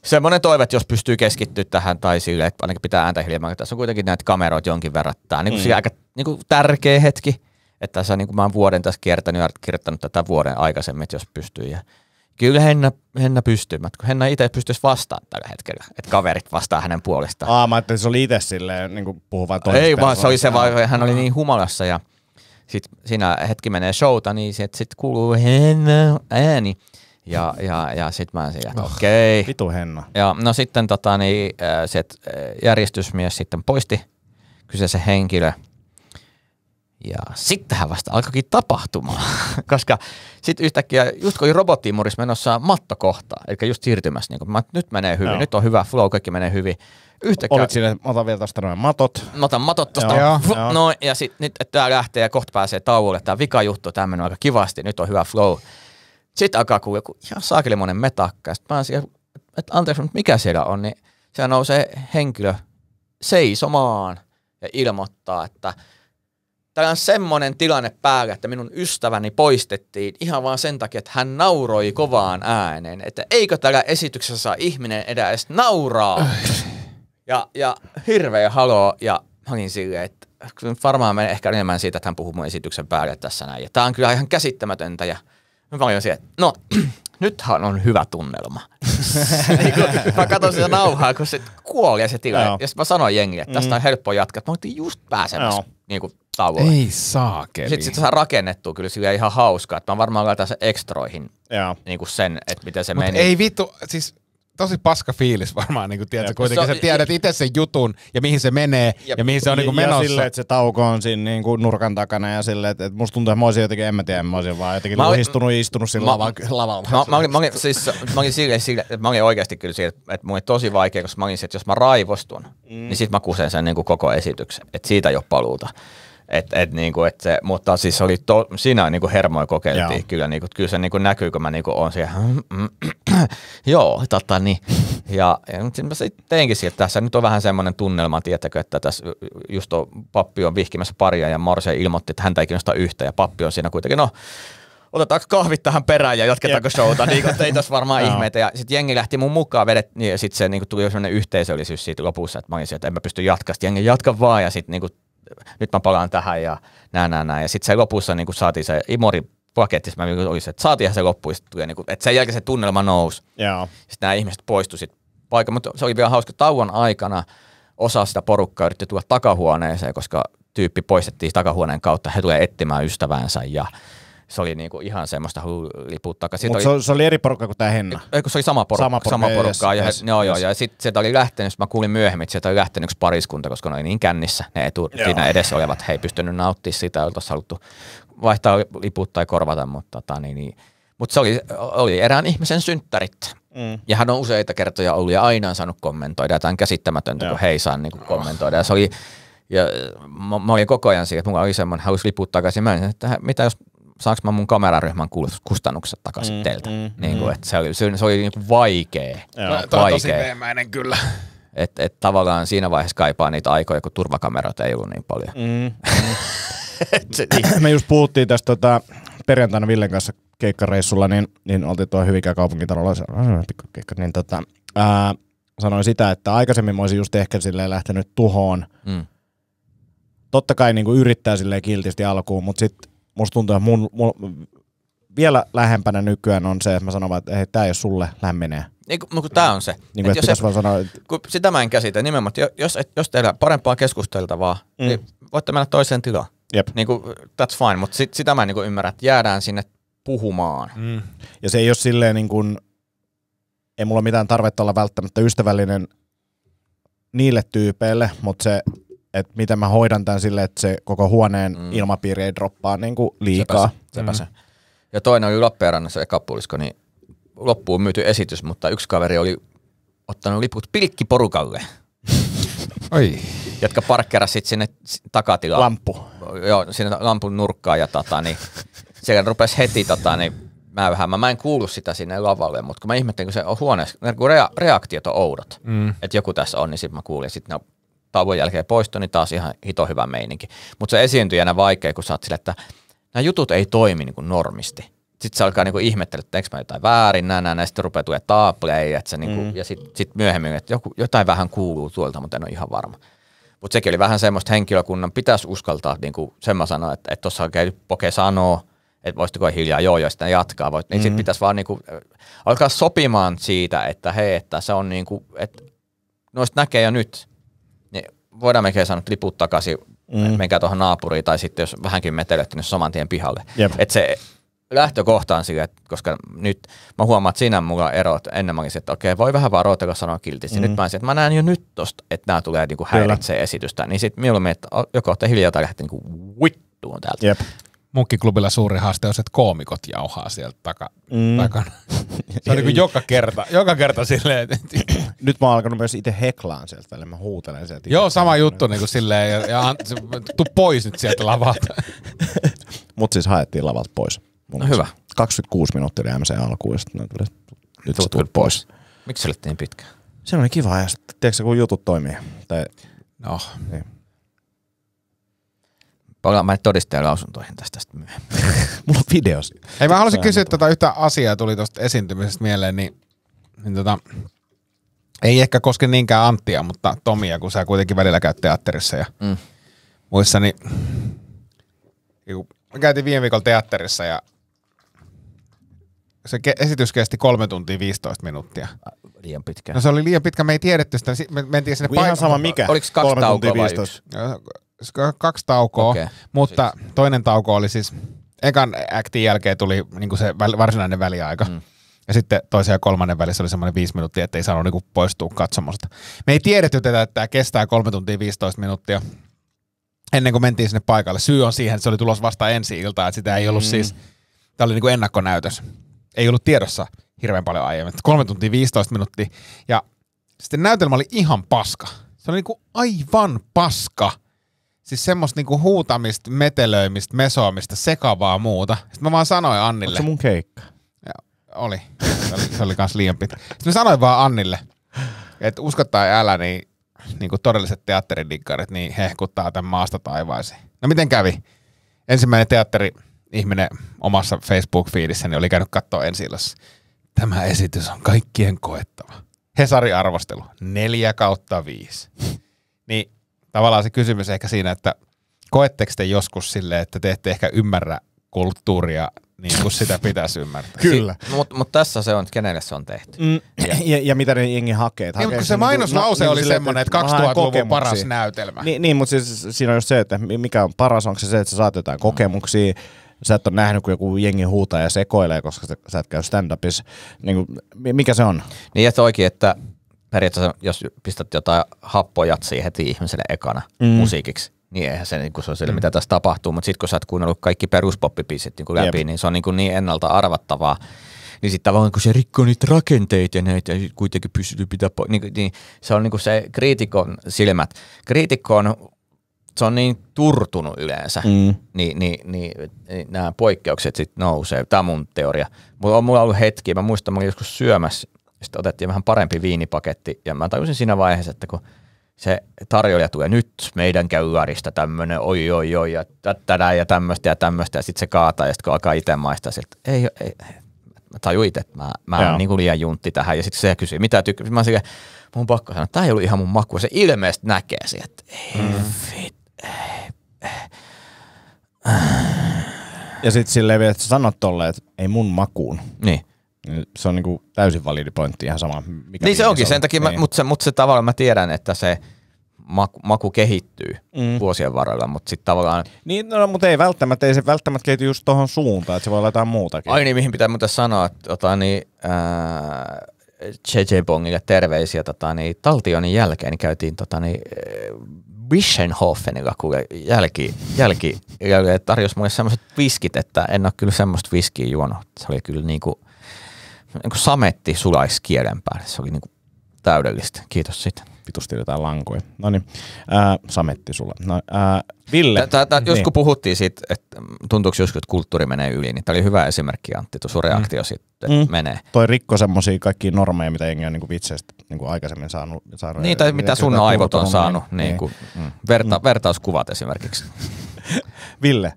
semmoinen toive, että jos pystyy keskittyä tähän tai silleen, että ainakin pitää ääntä hiljaa, tässä on kuitenkin näitä kameroita jonkin verran. Tää on niinku aika niinku tärkeä hetki, että tässä niinku mä oon vuoden tässä kiertänyt ja kirjoittanut tätä vuoden aikaisemmin, että jos pystyy. Ja kyllä Henna pystyy, kun Henna itse pystyisi vastaamaan tällä hetkellä, että kaverit vastaa hänen puolestaan. Mä ajattelin, että se oli itse silleen niin puhuvan toisesta. Ei vaan, se oli se vaan, hän oli niin humalassa ja sit siinä hetki menee showta, niin sit kuuluu Henna ääni. Ja sit mä siellä, että okei. Vitu Henna. Ja no sitten se järjestysmies sitten poisti kyseisen henkilö. Ja sittenhän vasta alkoikin tapahtumaan, koska sitten yhtäkkiä, just kun oli robottiimurissa menossa mattokohtaa, eli just siirtymässä, niin nyt menee hyvin, nyt on hyvä flow, kaikki menee hyvin. Yhtäkkiä, olit siinä, mä otan vielä tästä noin matot. Mä otan matot tosta, noin, ja sitten nyt tää lähtee ja kohta pääsee tauolle, tää vika juttu, tää menee aika kivasti, nyt on hyvä flow. Sitten alkaa kuulua joku ihan saakelimainen metakka, ja sitten mä oon siellä, että anteeksi, mikä siellä on, niin siellä nousee henkilö seisomaan ja ilmoittaa, että täällä on semmoinen tilanne päällä, että minun ystäväni poistettiin ihan vaan sen takia, että hän nauroi kovaan ääneen. Että eikö tällä esityksessä saa ihminen edes nauraa? Ja hirveä haloo. Ja mä olin silleen, että varmaan menee ehkä enemmän siitä, että hän puhuu mun esityksen päälle tässä näin. Ja tää on kyllä ihan käsittämätöntä. Ja mä olin siihen, että no, nythän on hyvä tunnelma. Mä katson sitä nauhaa, kun se kuoli ja se tilanne. Ja sitten mä sanoin jengille, että tästä on helppo jatkaa. Mä oltiin just pääsemässä niinku tauolle. Ei saakeli. Sitten saa rakennettua kyllä sillä ihan hauskaa, että mä varmaan laitan sen ekstroihin niinku sen, että miten se meni. Ei vittu, siis tosi paska fiilis varmaan, niin kuin tiedät, kuitenkin sä tiedät itse sen jutun ja mihin se menee ja mihin se on niin kuin menossa. Ja silleen, että se tauko on siinä niin kuin nurkan takana ja silleen, että musta tuntuu, että mä olisin jotenkin, en mä tiedä, mä olisin vaan jotenkin luhistunut ja istunut siinä lavalla. Mä olin oikeasti kyllä siitä, että mun oli tosi vaikea, koska mä olin että jos mä raivostun, niin sit mä kusen sen niin kuin koko esityksen, että siitä ei ole paluuta. Mutta siis oli siinä niinku hermoja kokeiltiin kyllä, niinku, kyllä se niinku näkyy, kun mä niinku on siellä, joo, niin. Ja mä teinkin sieltä, tässä nyt on vähän semmoinen tunnelma, tiettäkö, että tässä just pappi on vihkimässä paria ja Morse ilmoitti, että häntä ei kiinnosta yhtä ja pappi on siinä kuitenkin, no otetaanko kahvit tähän perään ja jatketaanko showta, niin ei tässä varmaan ihmeitä. Ja sitten jengi lähti mun mukaan ja sitten se niinku tuli sellainen yhteisöllisyys siitä lopussa, että mä olin sieltä, että en mä pysty jatkaa, jengi jatka vaan ja sitten niinku nyt mä palaan tähän ja näin. Ja sitten se lopussa niin saatiin se Imori paketissa, mä olisin, että saatiinhan se loppuun, niin että sen jälkeen se tunnelma nousi. Sitten nämä ihmiset poistu sitten paikan, mutta se oli vielä hauska tauon aikana. Osa sitä porukkaa yritti tulla takahuoneeseen, koska tyyppi poistettiin takahuoneen kautta, he tulee etsimään ystävänsä ja se oli niinku ihan semmoista liput takaisin. Mutta se oli eri porukka kuin tämä Henna? Eikö se oli sama porukka. Ja sitten sieltä oli lähtenyt, mä kuulin myöhemmin, että sieltä oli lähtenyt yksi pariskunta, koska ne oli niin kännissä, ne siinä edessä olevat, he ei pystynyt nauttimaan sitä, oltaisiin haluttu vaihtaa liput tai korvata, mutta Mutta se oli erään ihmisen synttärit. Ja hän on useita kertoja ollut ja aina on saanut kommentoida, ja tämä on käsittämätöntä, kun he ei saa niinku kommentoida. Ja se oli, ja mä olin koko ajan siinä, että mulla oli semmoinen, halusi liput takaisin. Mä olin, että mitä jos saanko mä mun kameraryhmän kustannukset takaisin teiltä? Niin että se oli niin kuin vaikea. Toi on tosi veemäinen kyllä. Että tavallaan siinä vaiheessa kaipaa niitä aikoja, kun turvakameroita ei ollut niin paljon. Me just puhuttiin tästä perjantaina Villen kanssa keikkareissulla, niin oltiin tuo Hyvinkään kaupunkitalolla, niin sanoin sitä, että aikaisemmin mä olisin just ehkä silleen lähtenyt tuhoon. Totta kai niin kuin yrittää silleen kiltisti alkuun, mutta sitten musta tuntuu, että mun vielä lähempänä nykyään on se, että mä sanon, että hei, tää ei ole sulle, lämmenee. Niin, kun tää on se. Niin, että jos vaan sanoa, kun sitä mä en käsitä nimenomaan, että jos teillä parempaa keskusteltavaa, niin voitte mennä toiseen tilaan. Niin kuin, that's fine, mutta sitä mä en niin ymmärrä, että jäädään sinne puhumaan. Ja se ei ole silleen niin kuin, ei mulla mitään tarvetta olla välttämättä ystävällinen niille tyypeille, mutta se, että miten mä hoidan tämän silleen, että se koko huoneen ilmapiiri ei droppaa niin kuin liikaa. Sepä se. Ja toinen oli Lappeenrannassa ekapuolisko, niin loppuun myyty esitys, mutta yksi kaveri oli ottanut liput pilkkiporukalle. Oi. Jotka parkkeerasi sitten sinne takatilaan. Lamppu. Joo, sinne lampun nurkkaan ja siellä rupesi heti mä en kuulu sitä sinne lavalle, mutta kun mä ihmettelin, kun se on huoneessa, kun reaktiot on oudot, että joku tässä on, niin sitten mä kuulin, sitten ne tauon jälkeen poistui, niin taas ihan hito hyvä meininki. Mutta se esiintyjänä vaikea, kun sä oot sille, että nämä jutut ei toimi niin kuin normisti. Sitten se alkaa niinku ihmettellä, että teekö mä jotain väärin, ja sitten rupeaa tulee taaplay, että se niinku, ja sitten myöhemmin, että jotain vähän kuuluu tuolta, mutta en ole ihan varma. Mutta sekin oli vähän semmoista henkilökunnan, pitäisi uskaltaa, niinku sen mä sanoin, että tuossa on käyty Poke sanoo, että voisitko hiljaa ja sitten jatkaa, niin sitten pitäisi vaan niinku, alkaa sopimaan siitä, että hei, että se on niinku, että noista näkee jo nyt, niin voidaan melkein sanoa, että liput takaisin, menkää tuohon naapuriin, tai sitten jos vähänkin metelötti, niin saman tien pihalle. Että se lähtökohtaan sille, koska nyt mä huomaan, että siinä mulla on erot. Ennen mä olisin, että okei, voi vähän vaan rootella sanoa kiltisti. Nyt mä olisin, että mä näen jo nyt tosta, että nämä tulee niinku häiritsee esitystä. Niin sit mieluummin, että joko olette hiljaa tai lähtee niinku vittuun täältä. Jep. Munkkiklubilla suuri haaste on se, että koomikot jauhaa sieltä takana. Se on niin joka kerta silleen, että nyt mä oon alkanut myös itse heklaan sieltä, eli mä huutelen sieltä. Joo, sama juttu niin kuin silleen, ja tuu pois nyt sieltä lavalta. Mut siis haettiin lavalta pois. No hyvä. 26 minuuttia oli MC alkuun, ja sitten nyt sä tulet pois. Miksi se oli niin pitkä? Se oli kiva, ja sitten tiedätkö kun jutut toimii. No. Niin. Palaan mä todistajan lausuntoihin tästä myöhemmin. Mulla on videosi. Hei, mä haluaisin kysyä yhtä asiaa, tuli tuosta esiintymisestä mieleen, niin ei ehkä koske niinkään Anttia, mutta Tomia, kun sä kuitenkin välillä käyt teatterissa ja muissa, niin mä käytiin viime viikolla teatterissa ja se esitys kesti 3 tuntia 15 minuuttia. Liian pitkä. No se oli liian pitkä, me ei tiedetty sitä, me mentiin sinne ihan sama mikä. Oliko 2 taukoa vai 1? 2 taukoa, mutta toinen tauko oli siis, ekan actin jälkeen tuli niinku se varsinainen väliaika. Ja sitten toisen ja kolmannen välissä oli semmoinen 5 minuuttia, ettei saanut niinku poistua katsomosta. Me ei tiedetty tätä, että tämä kestää 3 tuntia 15 minuuttia ennen kuin mentiin sinne paikalle. Syy on siihen, että se oli tulossa vasta ensi iltaan, että sitä ei ollut siis, tämä oli niinku ennakkonäytös. Ei ollut tiedossa hirveän paljon aiemmin. 3 tuntia 15 minuuttia. Ja sitten näytelmä oli ihan paska. Se oli niinku aivan paska. Siis semmoista niinku huutamista, metelöimistä, mesoamista, sekavaa muuta. Sitten mä vaan sanoin Annille. Onko se mun keikka? Oli. Se oli kans liian pitkä. Sitten mä sanoin vaan Annille, että usko tai älä, niin kuin todelliset teatteridikkarit niin hehkuttaa tämän maasta taivaisiin. No miten kävi? Ensimmäinen teatteri-ihminen omassa Facebook-fiidissä niin oli käynyt katsoa ensi-illassa. Tämä esitys on kaikkien koettava. Hesari-arvostelu 4/5. Niin tavallaan se kysymys ehkä siinä, että koetteko te joskus silleen, että te ette ehkä ymmärrä kulttuuria niin kuin sitä pitäisi ymmärtää. Kyllä. Mutta tässä se on, kenelle se on tehty. Ja mitä ne jengi hakee. Niin, mutta se mainoslause oli semmoinen, että 2000-luvun paras näytelmä. Niin, mutta siis siinä on just se, että mikä on paras, onko se, että sä saat jotain kokemuksia, sä et ole nähnyt, kun joku jengi huutaa ja sekoilee, koska sä et käy stand-upissa. Niin kuin, mikä se on? Niin, että oikein, että periaatteessa jos pistät jotain happojatsia heti ihmiselle ekana musiikiksi, niin eihän se, niin se on sille, mitä tässä tapahtuu, mutta sitten kun sä oot kuunnellut kaikki peruspoppibiisit niin läpi, niin se on niin ennalta arvattavaa. Niin sitten tavallaan kun se rikkoo niitä rakenteita ja näitä ja kuitenkin pystyy pitää niin se on niin kuin se kriitikon silmät. Kriitikko on, se on niin turtunut yleensä, niin nämä poikkeukset sitten nousee. Tämä on mun teoria. Mulla on ollut hetki, mä muistan, mä olin joskus syömässä, sitten otettiin vähän parempi viinipaketti ja mä tajusin siinä vaiheessa, että kun se tarjoilija tulee nyt meidän käyristä tämmönen oi ja tätä ja tämmöistä ja sitten se kaataa ja sitten kun alkaa itse maistaa sieltä, ei, mä tajuin itse, että mä oon niinku liian juntti tähän ja sitten se kysyy, mitä tykkää, mä oon silleen, mun pakko sanoa, että tää ei ollut ihan mun maku, se ilmeisesti näkee sieltä, Ja sitten silleen vielä, että sä sanot tolleen, että ei mun makuun. Niin. Se on niinku täysin validi pointti, ihan sama. Mikä niin se onkin, sen takia, mutta se tavallaan mä tiedän, että se maku kehittyy vuosien varrella, mutta sitten tavallaan... Niin, no, mutta ei se välttämättä kehity just tohon suuntaan, että se voi olla jotain muutakin. Ai niin, mihin pitää muuten sanoa, että JJ Bongille terveisiä, Taltionin jälkeen niin käytiin Bischenhofenilla kuule jälki tarjosi mulle semmoiset viskit, että en ole kyllä semmoista viskiä juonut. Se oli kyllä niinku sametti sulaiskielen päälle. Se oli niinku täydellistä. Kiitos siitä. vitusti jotain lankoja. Noniin, sametti sulla. No, Ville. Jos kun puhuttiin siitä, että tuntuuko joskus, että kulttuuri menee yli, niin tämä oli hyvä esimerkki, Antti, tuo sun reaktio sitten menee. Toi rikko semmosia kaikkia normeja, mitä jengi on niinku vitseistä niinku aikaisemmin saanut. Niin, tai mitä sun aivot on saanut, niinku, vertauskuvat esimerkiksi. Ville.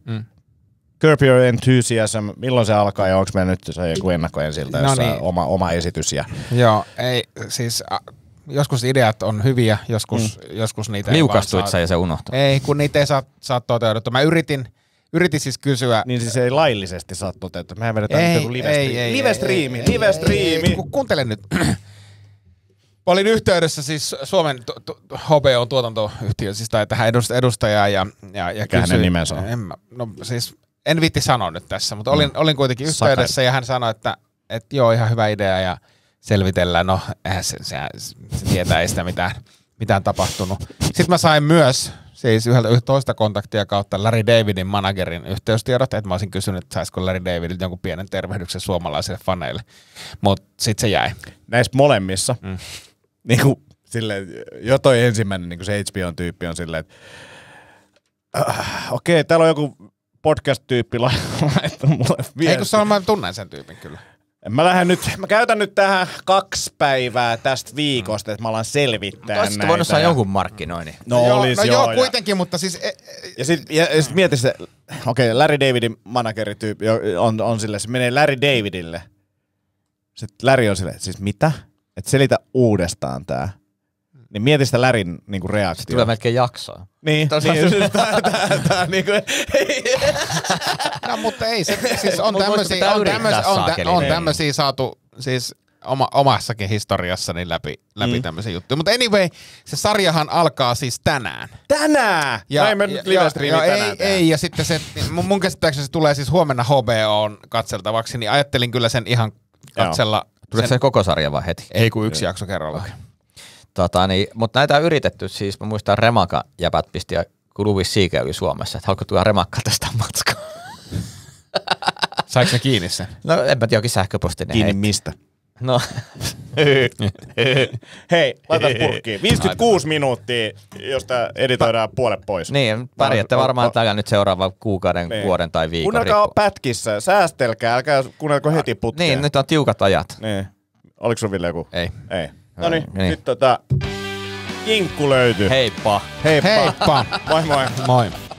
Curb Your Enthusiasm, milloin se alkaa ja onko meillä nyt se joku ennakkoensiltä, jossa oma esitys? Joo, ei, siis joskus ideat on hyviä, joskus niitä liukastuit sä ja se unohtui. Ei, kun niitä ei saa toteutettua. Mä yritin siis kysyä. Niin siis ei laillisesti saa toteutettua. Mehän vedetään nyt joku live-striimi. Kuuntele nyt. Olin yhteydessä siis Suomen HBO:n tuotantoyhtiö, siis tähän edustajaan ja mikä hänen nimensä on? En viitti sanoa nyt tässä, mutta olin kuitenkin yhteydessä ja hän sanoi, että joo, ihan hyvä idea ja selvitellään. No, eihän se tietää, ei sitä mitään tapahtunut. Sitten mä sain myös siis yhdeltä toista kontaktia kautta Larry Davidin managerin yhteystiedot, että mä olisin kysynyt, että saisiko Larry Davidilta jonkun pienen tervehdyksen suomalaisille faneille, mutta sitten se jäi. Näissä molemmissa, niin kuin silleen, jo toi ensimmäinen niin kuin se HBO-tyyppi on silleen, että okei, täällä on joku podcast-tyyppi laittanut mulle viesti. Ei kun se on, mä tunnen sen tyypin kyllä. Mä käytän nyt tähän 2 päivää tästä viikosta, että mä alan selvittää näitä. Olisitko voinut saada jonkun markkinoinnin? Joo, kuitenkin, mutta siis... Ja sit mieti se, Larry Davidin managerityyppi on silleen, se menee Larry Davidille. Sitten Larry on silleen, siis mitä? Että selitä uudestaan tää. Niin mieti sitä Larryn niinku reaktio. Se tulee melkein jaksoa. Niin, tää niinku... No mutta ei se, siis on tämmösiä saatu siis omassakin historiassani läpi tämmöisiä juttuja. Mutta anyway, se sarjahan alkaa siis tänään. Tänään? Ja ja sitten se, mun käsittääkseni se tulee siis huomenna HBO:n katseltavaksi, niin ajattelin kyllä sen ihan katsella. Tuleeko se koko sarja vai heti? Ei kun 1 jakso kerrallaan. Mutta näitä on yritetty, siis mä muistan Remaka jäbät pisti ja Louis C.K. oli Suomessa, että haluatko tulla Remakka tästä matkaa. Saiko ne kiinni sen? No en mä tiedä, jokin sähköpostinen. Kiinni mistä? No. Hei, laita purkkiin. 56 minuuttia, jos tää editoidaan puolet pois. Niin, pärjätte varmaan täällä nyt seuraavan kuukauden, vuoden tai viikon. Kuunnelkaa pätkissä, säästelkää, älkää kuunnelko heti putkeen. Niin, nyt on tiukat ajat. Niin. Oliko sun Ville joku? Ei. Noniin, nyt kinkku löytyy. Heippa. Heippa. Moi moi. Moi.